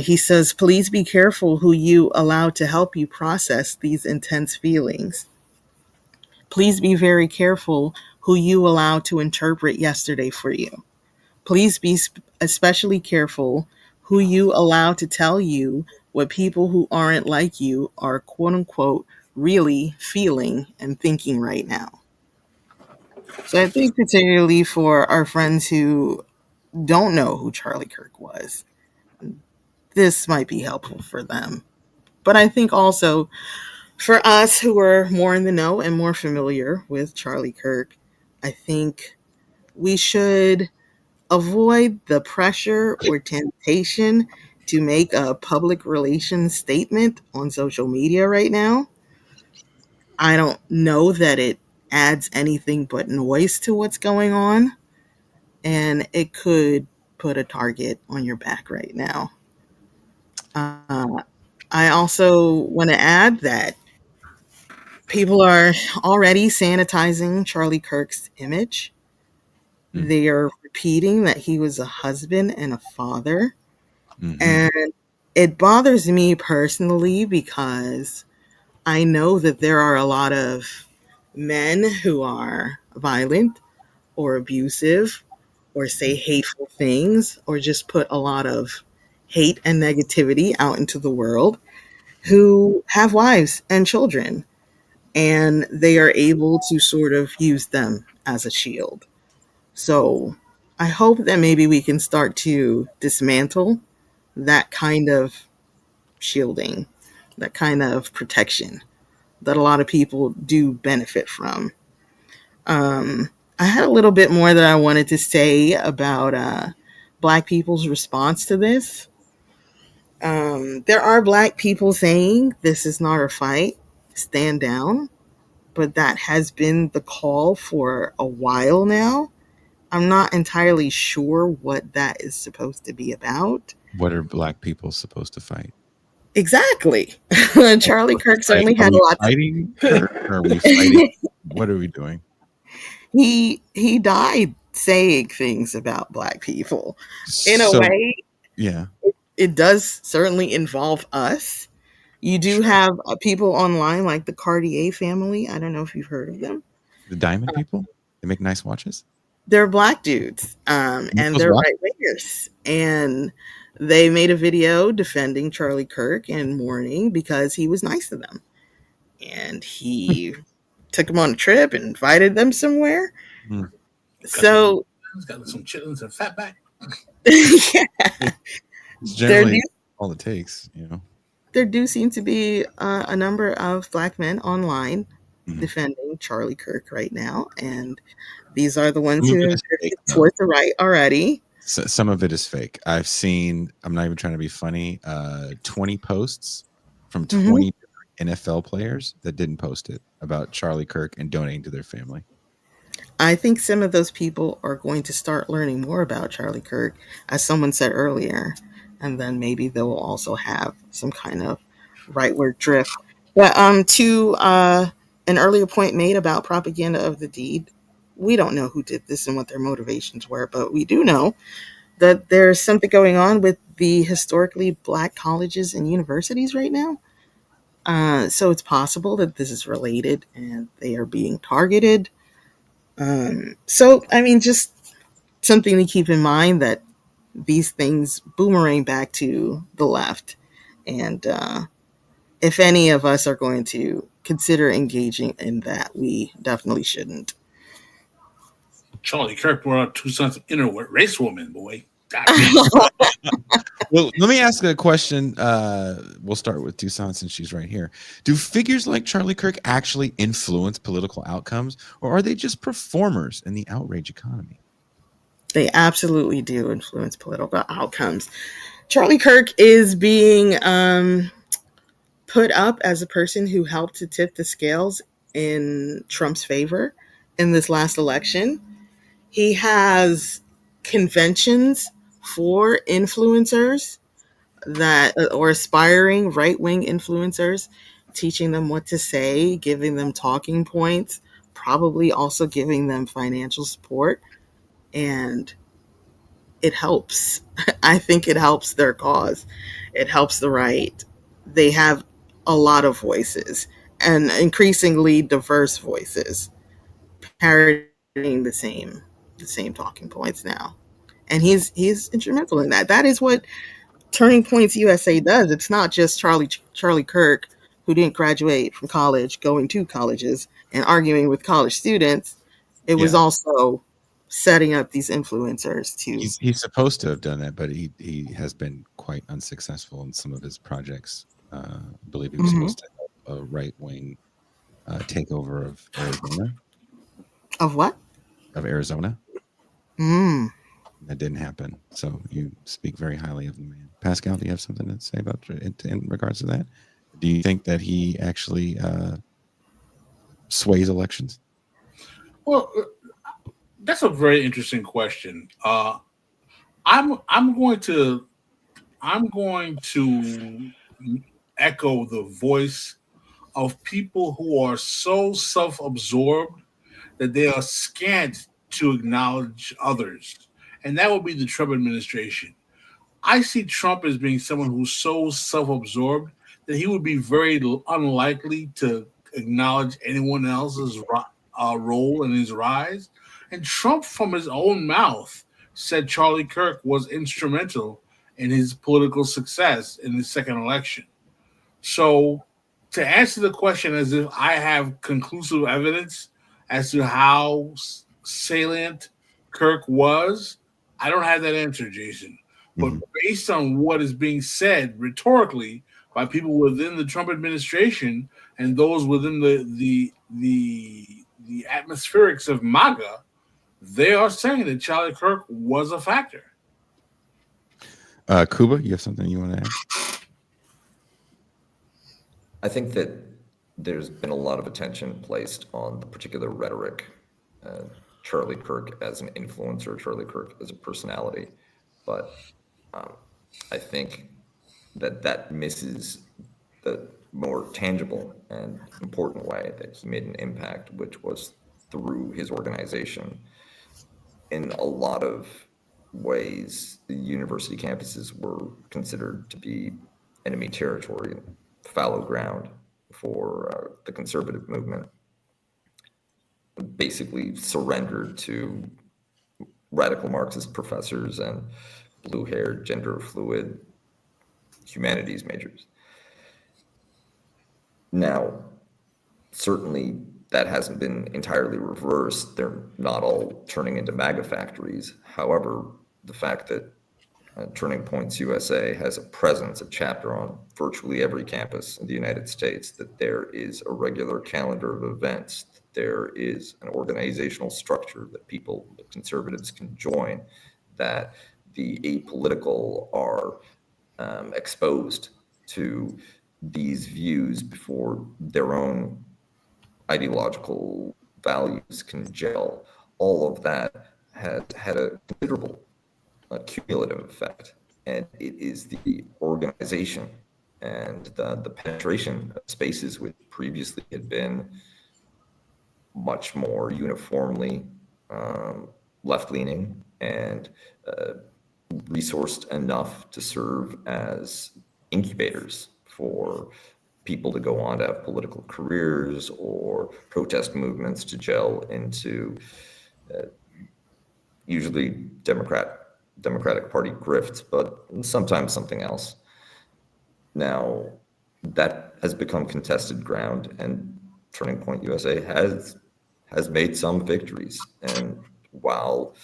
S2: He says, please be careful who you allow to help you process these intense feelings. Please be very careful who you allow to interpret yesterday for you. Please be especially careful who you allow to tell you what people who aren't like you are, quote unquote, really feeling and thinking right now. So I think particularly for our friends who don't know who Charlie Kirk was, this might be helpful for them. But I think also for us who are more in the know and more familiar with Charlie Kirk, I think we should avoid the pressure or temptation to make a public relations statement on social media right now. I don't know that it adds anything but noise to what's going on, and it could put a target on your back right now. I also want to add that people are already sanitizing Charlie Kirk's image. They are repeating that he was a husband and a father. And it bothers me personally because I know that there are a lot of men who are violent or abusive or say hateful things or just put a lot of hate and negativity out into the world who have wives and children, and they are able to sort of use them as a shield. So I hope that maybe we can start to dismantle that kind of shielding, that kind of protection that a lot of people do benefit from. I had a little bit more that I wanted to say about Black people's response to this. There are Black people saying this is not a fight, stand down, but that has been the call for a while now. I'm not entirely sure what that is supposed to be about.
S1: What are Black people supposed to fight?
S2: Exactly. Charlie Kirk certainly
S1: Are
S2: had a
S1: we
S2: lot.
S1: fighting Kirk, or are we fighting? What are we doing?
S2: He died saying things about Black people. In a
S1: So,
S2: way,
S1: yeah.
S2: it does certainly involve us. You do have people online like the Cartier family. I don't know if you've heard of them.
S1: The diamond people? They make nice watches?
S2: They're Black dudes,
S1: Make
S2: and
S1: those
S2: they're
S1: watches?
S2: right wingers. And they made a video defending Charlie Kirk and mourning because he was nice to them. And he took them on a trip and invited them somewhere.
S1: Hmm.
S2: So,
S4: got some chitlins and fatback.
S2: yeah,
S1: It's
S2: there
S1: generally
S2: do,
S1: all it takes, you know.
S2: there do seem to be a number of Black men online
S1: Mhm.
S2: defending Charlie Kirk right now. And these are the ones
S1: Some of
S2: who
S1: it
S2: have
S1: is fake,
S2: drifted
S1: though.
S2: towards the right already.
S1: Some of it is fake. I've seen, I'm not even trying to be funny, 20 posts from 20 NFL players that didn't post it about Charlie Kirk and donating to their family.
S2: I think some of those people are going to start learning more about Charlie Kirk, as someone said earlier, and then maybe they will also have some kind of rightward drift. But to an earlier point made about propaganda of the deed, we don't know who did this and what their motivations were, but we do know that there's something going on with the historically Black colleges and universities right now. So it's possible that this is related and they are being targeted. So, I mean, just something to keep in mind that these things boomerang back to the left. And if any of us are going to consider engaging in that, we definitely shouldn't.
S4: Charlie Kirk brought out two sons of inner race woman, boy.
S1: Well, let me ask a question. We'll start with Toussaint since she's right here. Do figures like Charlie Kirk actually influence political outcomes, or are they just performers in the outrage economy?
S2: They absolutely do influence political outcomes. Charlie Kirk is being put up as a person who helped to tip the scales in Trump's favor in this last election. He has conventions for influencers that or aspiring right-wing influencers, teaching them what to say, giving them talking points, probably also giving them financial support, and it helps. I think it helps their cause. It helps the right. They have a lot of voices and increasingly diverse voices parroting the same talking points now. And he's instrumental in that. That is what Turning Points USA does. It's not just Charlie Kirk, who didn't graduate from college, going to colleges and arguing with college students. It was
S1: Yeah.
S2: also setting up these influencers to.
S1: He's supposed to have done that, but he has been quite unsuccessful in some of his projects. I believe he was supposed to have a right wing takeover of Arizona.
S2: Of what?
S1: Of Arizona.
S2: Mm.
S1: That didn't happen. So you speak very highly of the man. Pascal, do you have something to say about in regards to that? Do you think that he actually sways elections?
S4: Well, that's a very interesting question. I'm going to echo the voice of people who are so self-absorbed that they are scant to acknowledge others, and that would be the Trump administration. I see Trump as being someone who's so self-absorbed that he would be very unlikely to acknowledge anyone else's role in his rise. And Trump, from his own mouth, said Charlie Kirk was instrumental in his political success in his second election. So, to answer the question as if I have conclusive evidence as to how salient Kirk was, I don't have that answer, Jason. But based on what is being said rhetorically by people within the Trump administration and those within the atmospherics of MAGA, they are saying that Charlie Kirk was a factor.
S1: Kuba, you have something you want to add?
S3: I think that there's been a lot of attention placed on the particular rhetoric, Charlie Kirk as an influencer, Charlie Kirk as a personality, but I think that misses the more tangible and important way that he made an impact, which was through his organization. In a lot of ways, the university campuses were considered to be enemy territory, fallow ground for the conservative movement. Basically surrendered to radical Marxist professors and blue-haired, gender-fluid humanities majors. Now, certainly that hasn't been entirely reversed. They're not all turning into MAGA factories. However, the fact that Turning Points USA has a presence, a chapter on virtually every campus in the United States, that there is a regular calendar of events, that there is an organizational structure that people, that conservatives can join, that the apolitical are exposed to these views before their own ideological values can gel. All of that has had a considerable cumulative effect, and it is the organization and the penetration of spaces which previously had been much more uniformly left-leaning and resourced enough to serve as incubators for people to go on to have political careers or protest movements to gel into usually Democratic Party grifts, but sometimes something else. Now, that has become contested ground, and Turning Point USA has made some victories. And while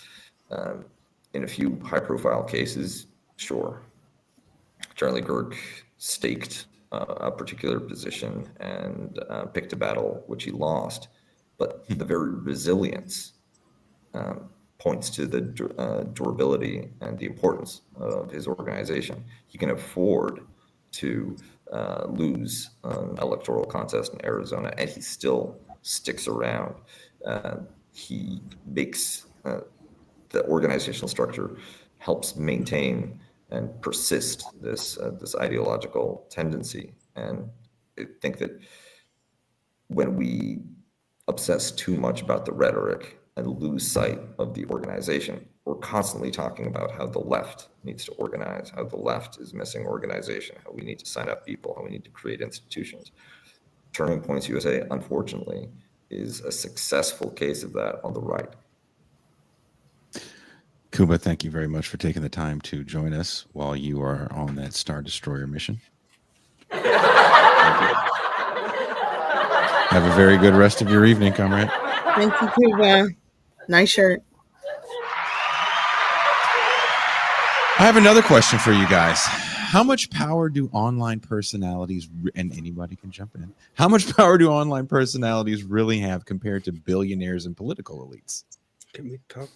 S3: in a few high-profile cases, sure, Charlie Kirk staked a particular position and picked a battle which he lost, but the very resilience points to the durability and the importance of his organization. He can afford to lose an electoral contest in Arizona, and he still sticks around. He makes the organizational structure helps maintain and persist this ideological tendency. And I think that when we obsess too much about the rhetoric and lose sight of the organization, we're constantly talking about how the left needs to organize, how the left is missing organization, how we need to sign up people, how we need to create institutions. Turning Points USA, unfortunately, is a successful case of that on the right.
S1: Kuba, thank you very much for taking the time to join us while you are on that Star Destroyer mission. Have a very good rest of your evening, comrade.
S2: Thank you, Kuba. Nice shirt.
S1: I have another question for you guys. How much power do online personalities, and anybody can jump in, how much power do online personalities really have compared to billionaires and political elites?
S7: Can we talk?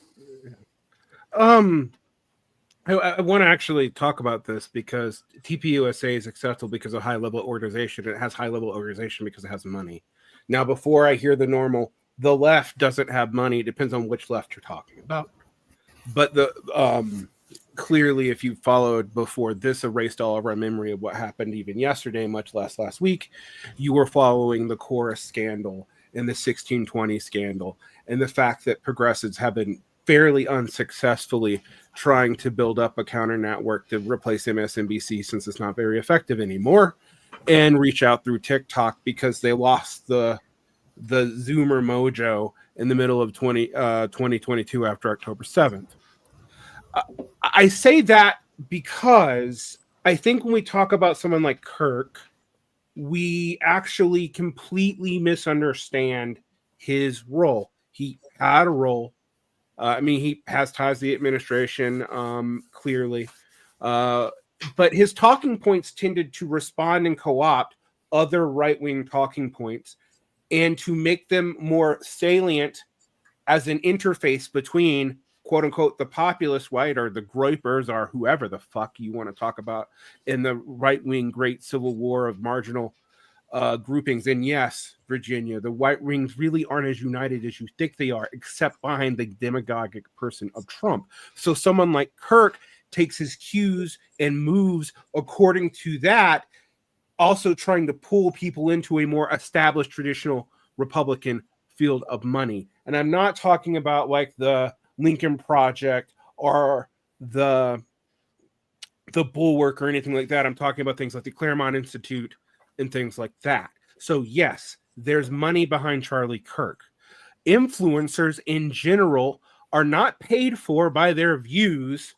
S7: I want to actually talk about this because TPUSA is acceptable because of high-level organization. It has high-level organization because it has money. Now, before I hear the normal, the left doesn't have money. It depends on which left you're talking about. But clearly, if you followed before, this erased all of our memory of what happened even yesterday, much less last week. You were following the Chorus scandal and the 1620 scandal and the fact that progressives have been fairly unsuccessfully trying to build up a counter network to replace MSNBC since it's not very effective anymore, and reach out through TikTok because they lost the Zoomer mojo in the middle of 2022 after October 7th. I say that because I think when we talk about someone like Kirk, we actually completely misunderstand his role. He had a role. He has ties to the administration, clearly. But his talking points tended to respond and co-opt other right-wing talking points and to make them more salient as an interface between, quote unquote, the populist right or the groypers or whoever the fuck you want to talk about in the right-wing great civil war of marginal groupings. And yes, Virginia, the white wings really aren't as united as you think they are, except behind the demagogic person of Trump. So someone like Kirk takes his cues and moves according to that, also trying to pull people into a more established traditional Republican field of money. And I'm not talking about like the Lincoln Project or the Bulwark or anything like that. I'm talking about things like the Claremont Institute and things like that. So yes, there's money behind Charlie Kirk. Influencers in general are not paid for by their views.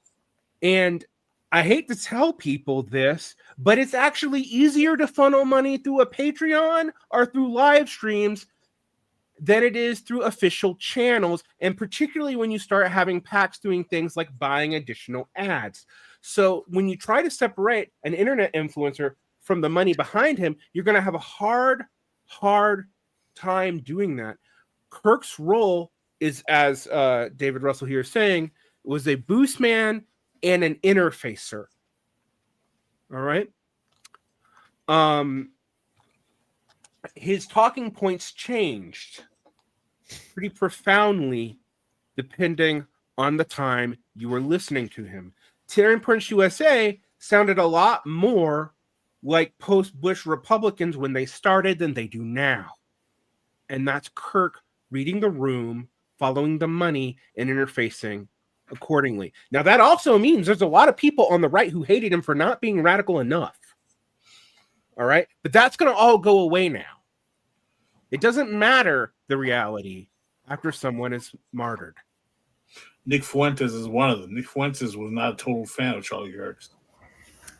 S7: And I hate to tell people this, but it's actually easier to funnel money through a Patreon or through live streams than it is through official channels. And particularly when you start having PACs doing things like buying additional ads. So when you try to separate an internet influencer from the money behind him, you're going to have a hard time doing that. Kirk's role is, as David Russell here is saying, was a boost man and an interfacer. All right. His talking points changed pretty profoundly depending on the time you were listening to him. Terry Prince USA sounded a lot more like post-Bush Republicans when they started than they do now. And that's Kirk reading the room, following the money, and interfacing accordingly. Now, that also means there's a lot of people on the right who hated him for not being radical enough. All right? But that's going to all go away now. It doesn't matter the reality after someone is martyred.
S4: Nick Fuentes is one of them. Nick Fuentes was not a total fan of Charlie Kirk.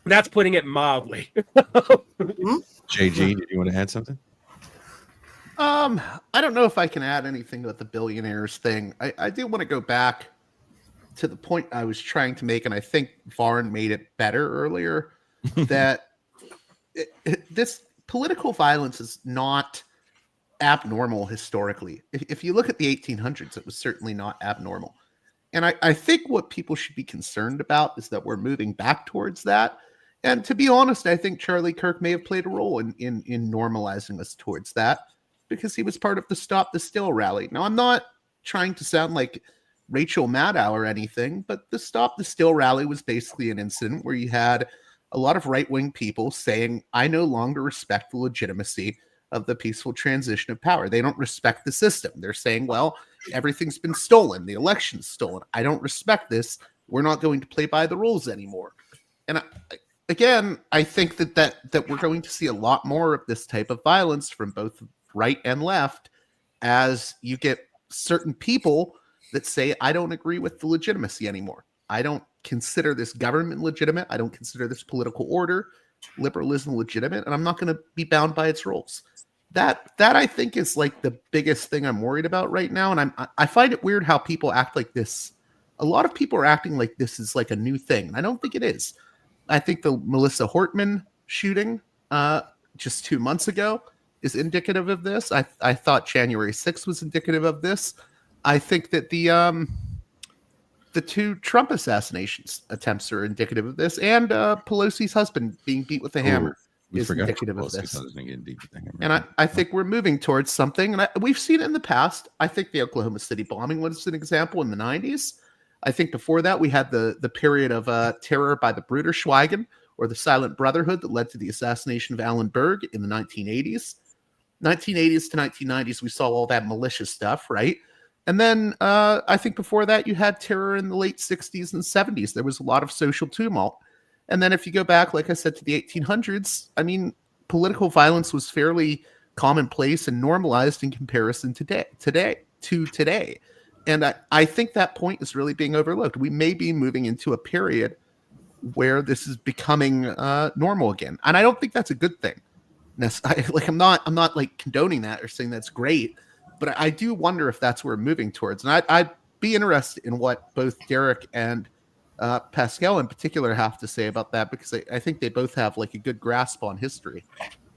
S7: That's putting it mildly.
S1: JG, did you want to add something?
S6: I don't know if I can add anything about the billionaires thing. I do want to go back to the point I was trying to make, and I think Varn made it better earlier, that this political violence is not abnormal historically. If you look at the 1800s, it was certainly not abnormal. And I think what people should be concerned about is that we're moving back towards that. And to be honest, I think Charlie Kirk may have played a role in normalizing us towards that, because he was part of the Stop the Steal rally. Now, I'm not trying to sound like Rachel Maddow or anything, but the Stop the Steal rally was basically an incident where you had a lot of right-wing people saying, I no longer respect the legitimacy of the peaceful transition of power. They don't respect the system. They're saying, well, everything's been stolen. The election's stolen. I don't respect this. We're not going to play by the rules anymore. And again, I think that we're going to see a lot more of this type of violence from both right and left as you get certain people that say, I don't agree with the legitimacy anymore. I don't consider this government legitimate. I don't consider this political order, liberalism legitimate, and I'm not going to be bound by its rules. That I think is like the biggest thing I'm worried about right now. And I find it weird how people act like this. A lot of people are acting like this is like a new thing. And I don't think it is. I think the Melissa Hortman shooting just 2 months ago is indicative of this. I thought January 6th was indicative of this. I think that the two Trump assassinations attempts are indicative of this, and Pelosi's husband being beat with a hammer
S1: We
S6: is
S1: forgot
S6: indicative of
S1: Pelosi's
S6: this.
S1: husband getting deep with the hammer.
S6: And I think we're moving towards something, and we've seen it in the past. I think the Oklahoma City bombing was an example in the 90s. I think before that, we had the period of terror by the Bruderschweigen, or the Silent Brotherhood, that led to the assassination of Alan Berg in the 1980s. 1980s to 1990s, we saw all that malicious stuff, right? And then I think before that, you had terror in the late 60s and 70s. There was a lot of social tumult. And then if you go back, like I said, to the 1800s, I mean, political violence was fairly commonplace and normalized in comparison to today. And I think that point is really being overlooked. We may be moving into a period where this is becoming normal again. And I don't think that's a good thing. Like I'm not like condoning that or saying that's great, but I do wonder if that's where we're moving towards. And I'd be interested in what both Derek and Pascal in particular have to say about that, because I think they both have like a good grasp on history.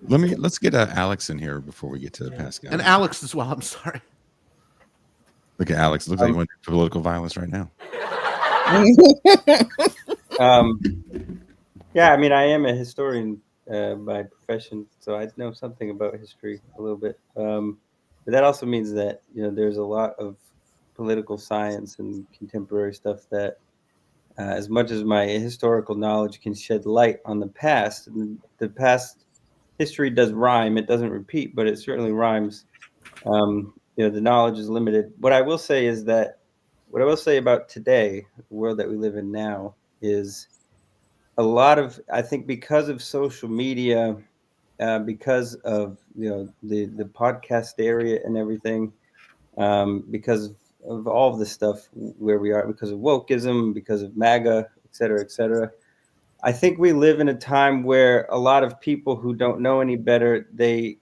S1: Let's get Alex in here before we get to Pascal.
S6: And Alex as well. I'm sorry.
S1: Look at Alex. Looks like he went to political violence right now.
S5: Yeah, I mean, I am a historian by profession, so I know something about history a little bit. But that also means that, you know, there's a lot of political science and contemporary stuff that, as much as my historical knowledge can shed light on the past history does rhyme. It doesn't repeat, but it certainly rhymes. You know, the knowledge is limited. What I will say about today, the world that we live in now, is a lot of, I think, because of social media, because of, you know, the podcast area and everything, because of all of the stuff where we are, because of wokeism, because of MAGA, et cetera, et cetera. I think we live in a time where a lot of people who don't know any better, they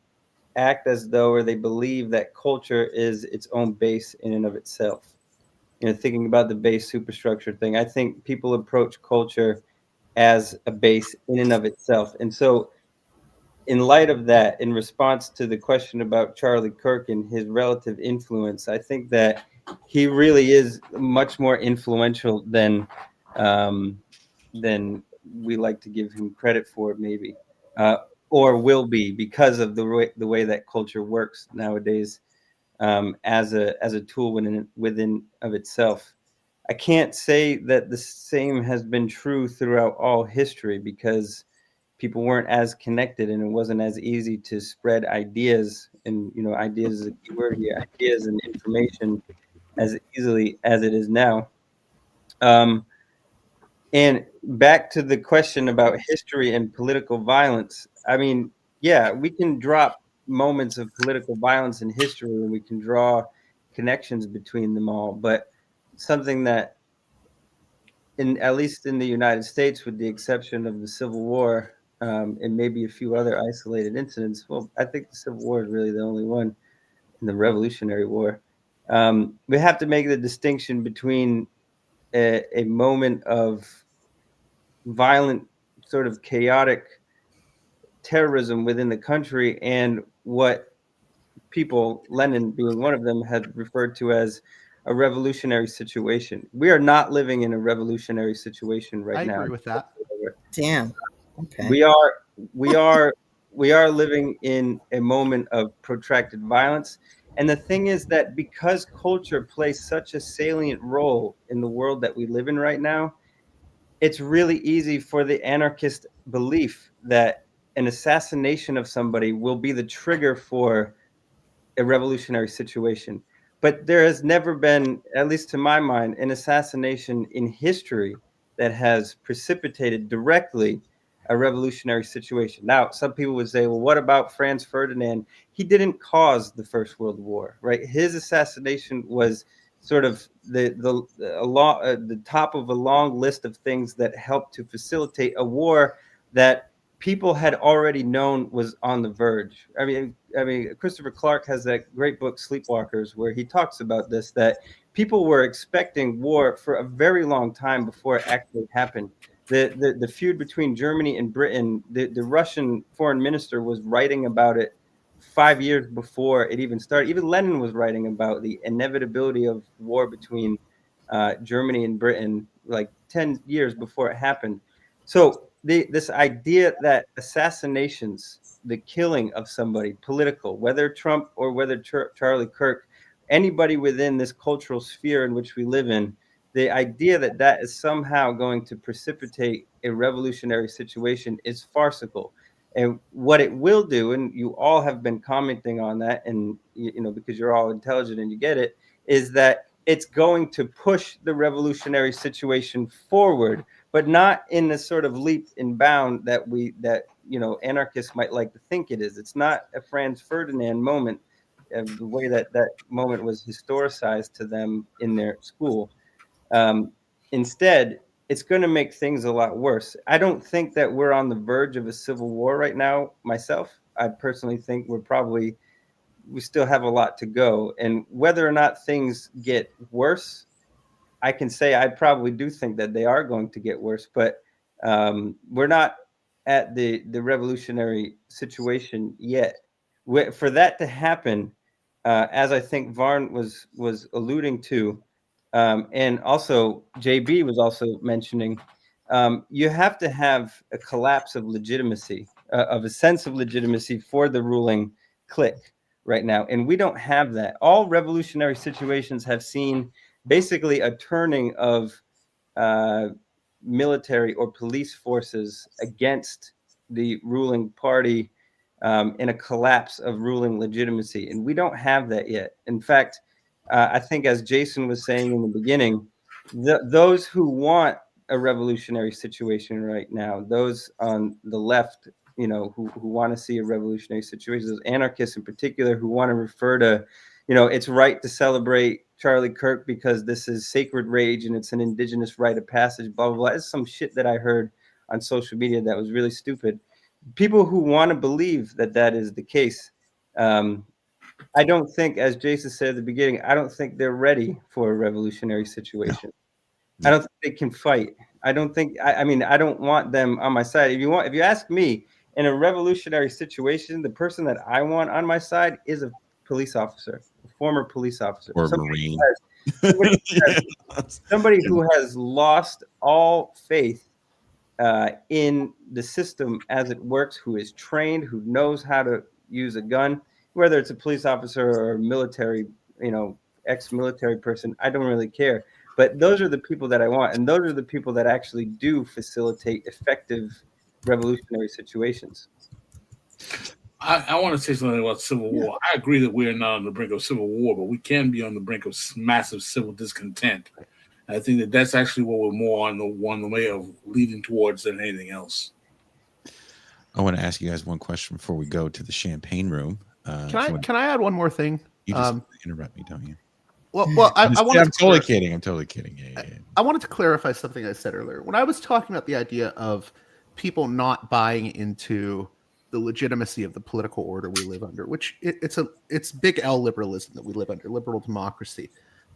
S5: act as though, or they believe that culture is its own base in and of itself. You know, thinking about the base superstructure thing, I think people approach culture as a base in and of itself. And so in light of that, in response to the question about Charlie Kirk and his relative influence, I think that he really is much more influential than we like to give him credit for, maybe, or will be, because of the way that culture works nowadays, as a tool within of itself. I can't say that the same has been true throughout all history, because people weren't as connected and it wasn't as easy to spread ideas, and, you know, ideas is a key word here, ideas and information, as easily as it is now. And back to the question about history and political violence. I mean, yeah, we can drop moments of political violence in history and we can draw connections between them all. But something that, at least in the United States, with the exception of the Civil War, and maybe a few other isolated incidents, well, I think the Civil War is really the only one, in the Revolutionary War. We have to make the distinction between a moment of violent, sort of chaotic terrorism within the country, and what people, Lenin being one of them, had referred to as a revolutionary situation. We are not living in a revolutionary situation right now.
S6: I agree with that.
S2: Damn. Okay.
S5: We are living in a moment of protracted violence. And the thing is that because culture plays such a salient role in the world that we live in right now, it's really easy for the anarchist belief that an assassination of somebody will be the trigger for a revolutionary situation. But there has never been, at least to my mind, an assassination in history that has precipitated directly a revolutionary situation. Now, some people would say, well, what about Franz Ferdinand? He didn't cause the First World War, right? His assassination was sort of the top of a long list of things that helped to facilitate a war that people had already known was on the verge. I mean, Christopher Clark has that great book, Sleepwalkers, where he talks about this, that people were expecting war for a very long time before it actually happened. The feud between Germany and Britain, the Russian foreign minister was writing about it 5 years before it even started. Even Lenin was writing about the inevitability of war between Germany and Britain like 10 years before it happened. So this idea that assassinations, the killing of somebody, political, whether Trump or whether Charlie Kirk, anybody within this cultural sphere in which we live in, the idea that that is somehow going to precipitate a revolutionary situation is farcical. And what it will do, and you all have been commenting on that, and because you're all intelligent and you get it, is that it's going to push the revolutionary situation forward, but not in the sort of leap and bound that anarchists might like to think it is. It's not a Franz Ferdinand moment, the way that moment was historicized to them in their school. Instead, it's going to make things a lot worse. I don't think that we're on the verge of a civil war right now myself. I personally think we still have a lot to go. And whether or not things get worse, I can say I probably do think that they are going to get worse, but we're not at the revolutionary situation yet. For that to happen, as I think Varn was alluding to, and also JB was also mentioning, you have to have a collapse of legitimacy, of a sense of legitimacy for the ruling clique right now. And we don't have that. All revolutionary situations have seen basically a turning of military or police forces against the ruling party, in a collapse of ruling legitimacy. And we don't have that yet. In fact, I think, as Jason was saying in the beginning, those who want a revolutionary situation right now, those on the left, who want to see a revolutionary situation, those anarchists in particular who want to refer to, it's right to celebrate Charlie Kirk because this is sacred rage and it's an indigenous rite of passage, blah, blah, blah. It's some shit that I heard on social media that was really stupid. People who want to believe that that is the case, I don't think, as Jason said at the beginning, I don't think they're ready for a revolutionary situation. No. I don't think they can fight. I don't think, I mean, I don't want them on my side. If you ask me, in a revolutionary situation, the person that I want on my side is a police officer, a former police officer.
S1: Or Marine.
S5: Somebody who has lost all faith in the system as it works, who is trained, who knows how to use a gun, whether it's a police officer or a military, ex-military person, I don't really care. But those are the people that I want. And those are the people that actually do facilitate effective revolutionary situations.
S4: I want to say something about civil war. I agree that we're not on the brink of civil war, but we can be on the brink of massive civil discontent. I think that that's actually what we're more on the way of leading towards than anything else.
S1: I want to ask you guys one question before we go to the champagne room.
S6: Can I add one more thing?
S1: You just interrupt me, don't you?
S6: Well, I'm
S1: totally kidding. I'm totally kidding. Yeah.
S6: I wanted to clarify something I said earlier. When I was talking about the idea of people not buying into the legitimacy of the political order we live under, which it's big L liberalism that we live under, liberal democracy.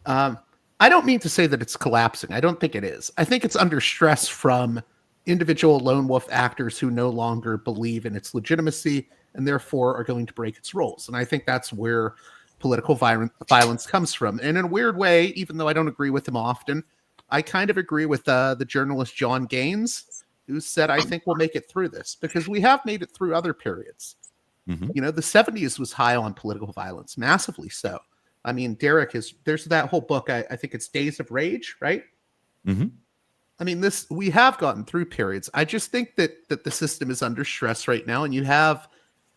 S6: I don't mean to say that it's collapsing. I don't think it is. I think it's under stress from individual lone wolf actors who no longer believe in its legitimacy and therefore are going to break its rules. And I think that's where political violence comes from. And in a weird way, even though I don't agree with him often, I kind of agree with the journalist John Gaines, who said, I think we'll make it through this, because we have made it through other periods. Mm-hmm. The 70s was high on political violence, massively so. I mean, there's that whole book, I think it's Days of Rage, right? Mm-hmm. I mean, we have gotten through periods. I just think that the system is under stress right now, and you have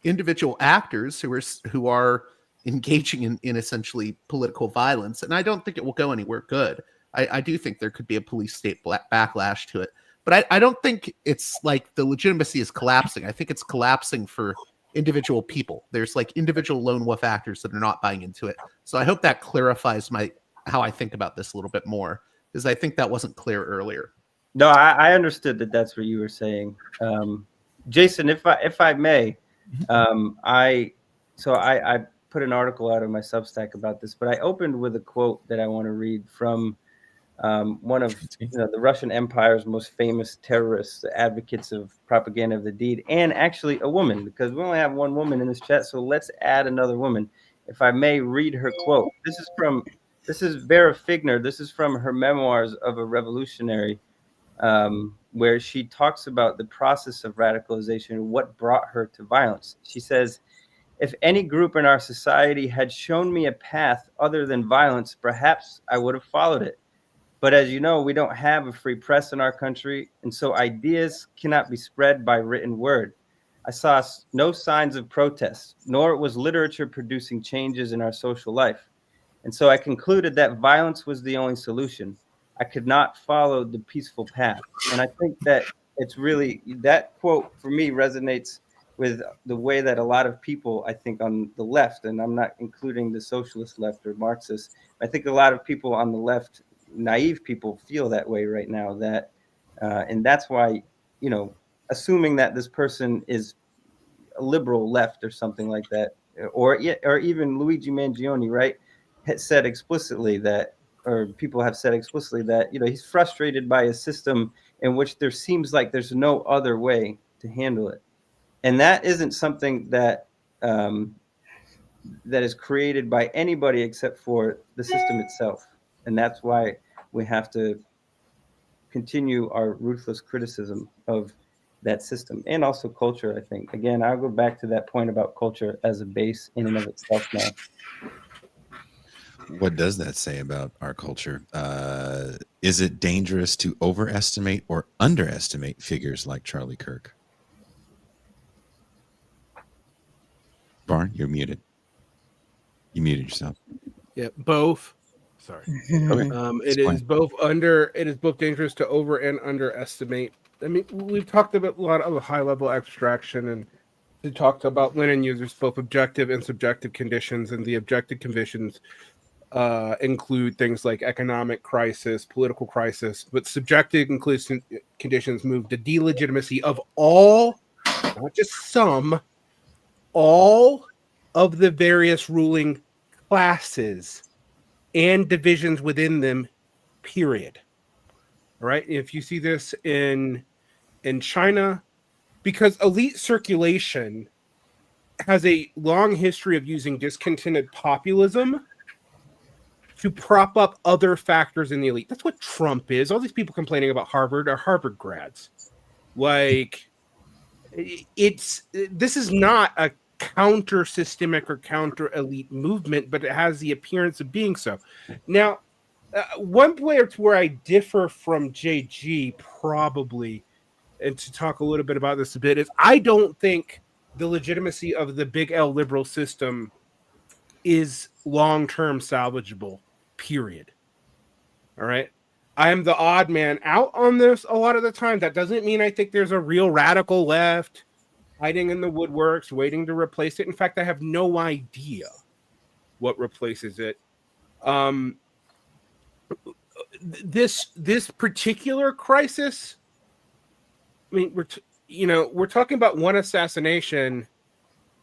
S6: individual actors who are engaging in essentially political violence, and I don't think it will go anywhere good. I do think there could be a police state backlash to it, but I don't think it's like the legitimacy is collapsing. I think it's collapsing for individual people. There's like individual lone wolf actors that are not buying into it. So I hope that clarifies how I think about this a little bit more, because I think that wasn't clear earlier.
S5: No, I understood that that's what you were saying. Jason, if I may, I put an article out of my Substack about this, but I opened with a quote that I want to read from one of the Russian Empire's most famous terrorists, advocates of propaganda of the deed, and actually a woman, because we only have one woman in this chat, so let's add another woman. If I may read her quote. This is from This is Vera Figner. This is from her Memoirs of a Revolutionary, where she talks about the process of radicalization and what brought her to violence. She says, if any group in our society had shown me a path other than violence, perhaps I would have followed it. But as you know, we don't have a free press in our country, and so ideas cannot be spread by written word. I saw no signs of protest, nor was literature producing changes in our social life. And so I concluded that violence was the only solution. I could not follow the peaceful path. And I think that it's really, that quote for me resonates with the way that a lot of people, I think, on the left, and I'm not including the socialist left or Marxist, I think a lot of people on the left, naive people, feel that way right now. That, and that's why, you know, assuming that this person is a liberal left or something like that, or even Luigi Mangione, right, had said explicitly that, or people have said explicitly that, you know, he's frustrated by a system in which there seems like there's no other way to handle it. And that isn't something that that is created by anybody except for the system itself. And that's why we have to continue our ruthless criticism of that system and also culture, I think. Again, I'll go back to that point about culture as a base in and of itself now.
S1: What does that say about our culture? Is it dangerous to overestimate or underestimate figures like Charlie Kirk? Barn, you're muted. You muted yourself.
S7: Yeah, both. Sorry.
S1: Okay.
S7: It is both dangerous to over and underestimate. I mean, we've talked about a lot of high level abstraction, and we talked about Lenin users, both objective and subjective conditions, and the objective conditions include things like economic crisis, political crisis, but subjective conditions move the delegitimacy of all, not just some, all of the various ruling classes and divisions within them, period. All right. If you see this in China, because elite circulation has a long history of using discontented populism to prop up other factors in the elite. That's what Trump is. All these people complaining about Harvard are Harvard grads. Like, this is not a counter systemic or counter elite movement, but it has the appearance of being so. Now, one place where I differ from JG probably, and to talk a little bit about this a bit, is I don't think the legitimacy of the big L liberal system is long-term salvageable, period. All right. I am the odd man out on this a lot of the time. That doesn't mean I think there's a real radical left hiding in the woodworks, waiting to replace it. In fact, I have no idea what replaces it. This particular crisis, I mean, we're talking about one assassination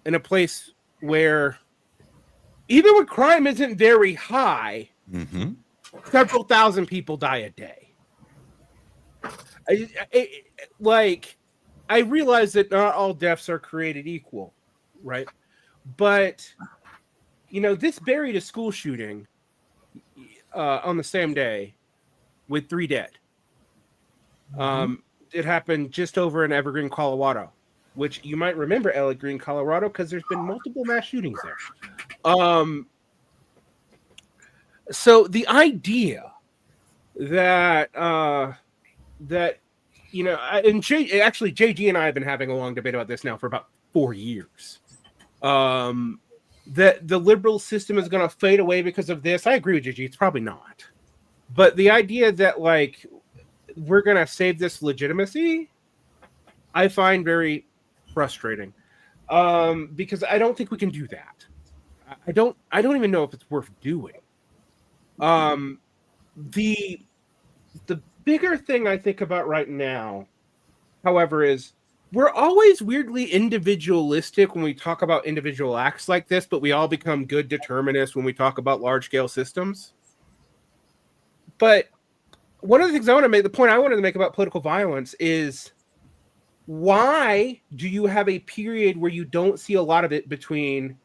S7: in a place where even when crime isn't very high, several thousand people die a day. I realize that not all deaths are created equal, right? But, you know, this buried a school shooting on the same day with 3 dead. It happened just over in Evergreen, Colorado, which you might remember Evergreen, Colorado, because there's been multiple mass shootings there. So the idea that you know, and actually JG and I have been having a long debate about this now for about 4 years. That the liberal system is going to fade away because of this. I agree with JG. It's probably not. But the idea that, like, we're going to save this legitimacy, I find very frustrating. Because I don't think we can do that. I don't even know if it's worth doing. The bigger thing I think about right now, however, is we're always weirdly individualistic when we talk about individual acts like this, but we all become good determinists when we talk about large-scale systems. But one of the things the point I wanted to make about political violence is, why do you have a period where you don't see a lot of it between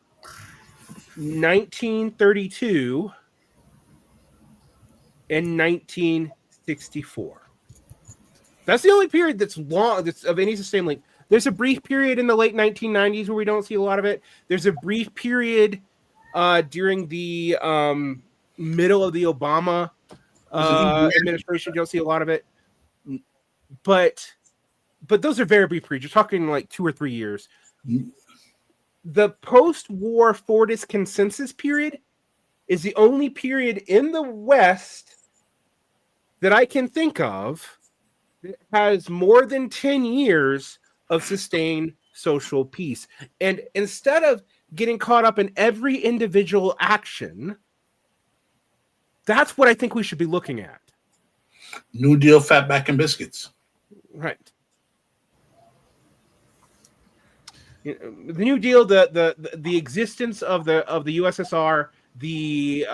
S7: 1932 in 1964. That's the only period that's long, that's of any sustained length. There's a brief period in the late 1990s where we don't see a lot of it. There's a brief period during the middle of the Obama administration. You don't see a lot of it. But those are very brief periods. You're talking like 2 or 3 years. The post-war Fordist consensus period is the only period in the West that I can think of that has more than 10 years of sustained social peace. And instead of getting caught up in every individual action, that's what I think we should be looking at.
S4: New Deal, fatback, and biscuits.
S7: Right. The New Deal, the existence of the USSR, the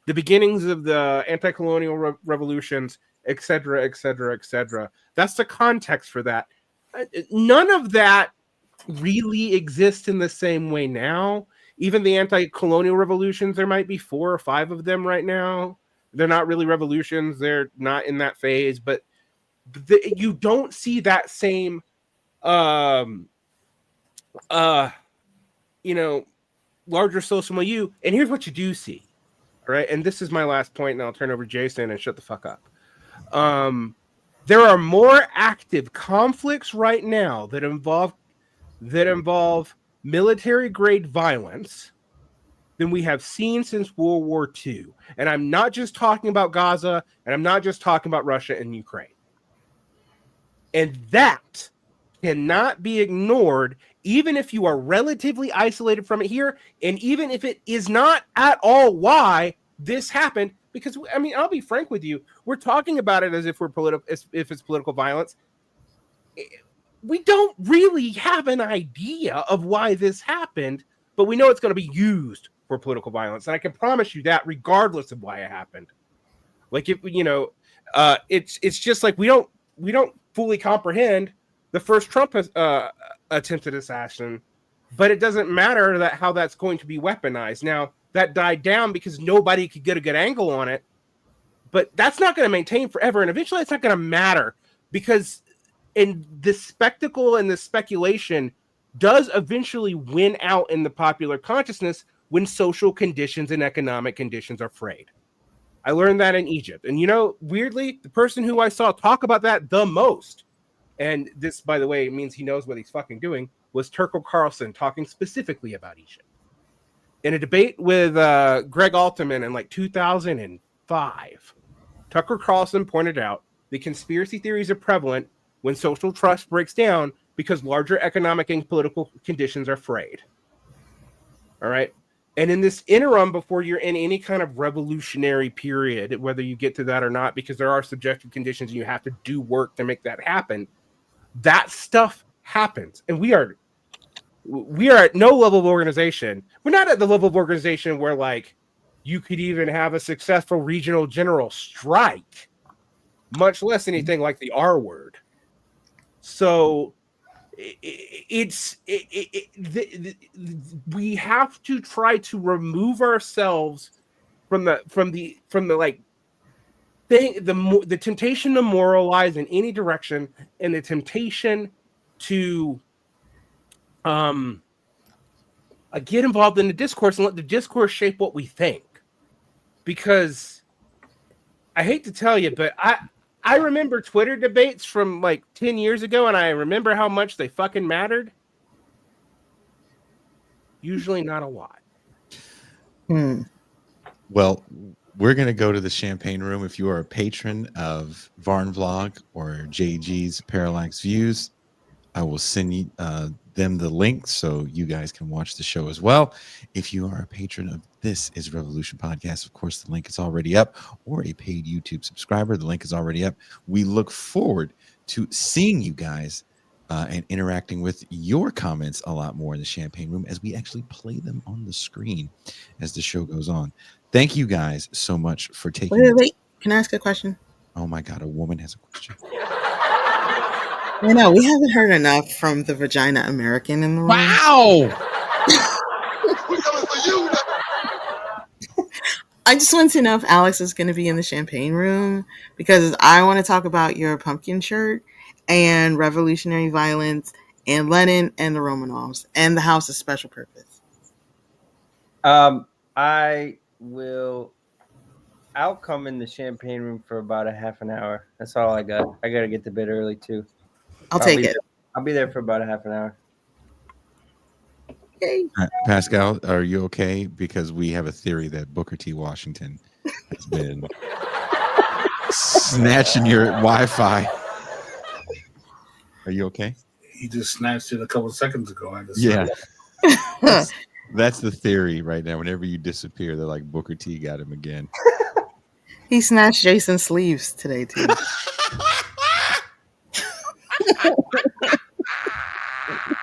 S7: beginnings of the anti-colonial revolutions, etc., etc., etc. That's the context for that. None of that really exists in the same way now. Even the anti-colonial revolutions, there might be 4 or 5 of them right now. They're not really revolutions. They're not in that phase, but you don't see that same, larger social milieu. And here's what you do see, right? And this is my last point, and I'll turn over to Jason and shut the fuck up. There are more active conflicts right now that involve military-grade violence than we have seen since World War II. And I'm not just talking about Gaza, and I'm not just talking about Russia and Ukraine. And that cannot be ignored, even if you are relatively isolated from it here, and even if it is not at all why this happened. Because, I mean, I'll be frank with you. We're talking about it as if if it's political violence. We don't really have an idea of why this happened, but we know it's going to be used for political violence. And I can promise you that regardless of why it happened. Like, if it's just like we don't fully comprehend the first Trump attempted assassination, but it doesn't matter how that's going to be weaponized. Now, that died down because nobody could get a good angle on it, but that's not going to maintain forever. And eventually it's not going to matter, because in the spectacle and the speculation does eventually win out in the popular consciousness when social conditions and economic conditions are frayed. I learned that in Egypt. And, weirdly, the person who I saw talk about that the most, and this, by the way, means he knows what he's fucking doing, was Tucker Carlson talking specifically about Egypt. In a debate with Greg Altman in like 2005, Tucker Carlson pointed out the conspiracy theories are prevalent when social trust breaks down because larger economic and political conditions are frayed. All right. And in this interim, before you're in any kind of revolutionary period, whether you get to that or not, because there are subjective conditions and you have to do work to make that happen, that stuff happens. And we are at no level of organization. We're not at the level of organization where, like, you could even have a successful regional general strike, much less anything like the R word. So we have to try to remove ourselves from the like thing, the temptation to moralize in any direction, and the temptation to get involved in the discourse and let the discourse shape what we think. Because I hate to tell you, but I remember Twitter debates from like 10 years ago, and I remember how much they fucking mattered. Usually not a lot.
S1: Well, we're going to go to the champagne room. If you are a patron of Varn Vlog or JG's Parallax Views, I will send you them the link so you guys can watch the show as well. If you are a patron of This Is Revolution podcast, of course, the link is already up, or a paid YouTube subscriber, the link is already up. We look forward to seeing you guys and interacting with your comments a lot more in the champagne room as we actually play them on the screen as the show goes on. Thank you guys so much for taking
S2: Wait. Can I ask a question?
S1: Oh my God, a woman has a question.
S2: I know, we haven't heard enough from the Vagina American in the room.
S1: Wow!
S2: I just want to know if Alex is going to be in the champagne room because I want to talk about your pumpkin shirt and revolutionary violence and Lenin and the Romanovs and the House of Special Purpose.
S5: I will. I'll come in the champagne room for about a half an hour. That's all I got. I gotta get to bed early too.
S2: I'll take it.
S5: I'll be there for about a half an hour.
S2: Yay.
S1: Pascal, are you okay? Because we have a theory that Booker T. Washington has been snatching your Wi-Fi. Are you okay?
S4: He just snatched it a couple of seconds ago.
S1: Yeah. That's the theory right now. Whenever you disappear, they're like, Booker T got him again.
S2: He snatched Jason's sleeves today, too.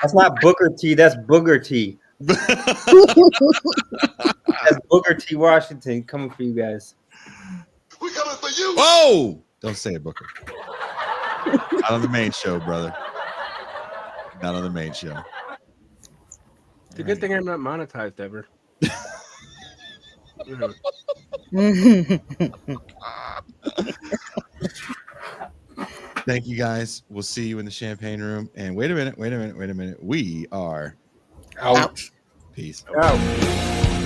S5: That's not Booker T. That's Booger T. That's Booker T. Washington coming for you guys.
S8: We coming for you.
S1: Whoa! Don't say it, Booker. Not on the main show, brother. Not on the main show.
S7: It's a good thing I'm not monetized ever.
S1: Thank you, guys. We'll see you in the champagne room. And wait a minute. We are
S4: out.
S1: Peace.
S5: Oh.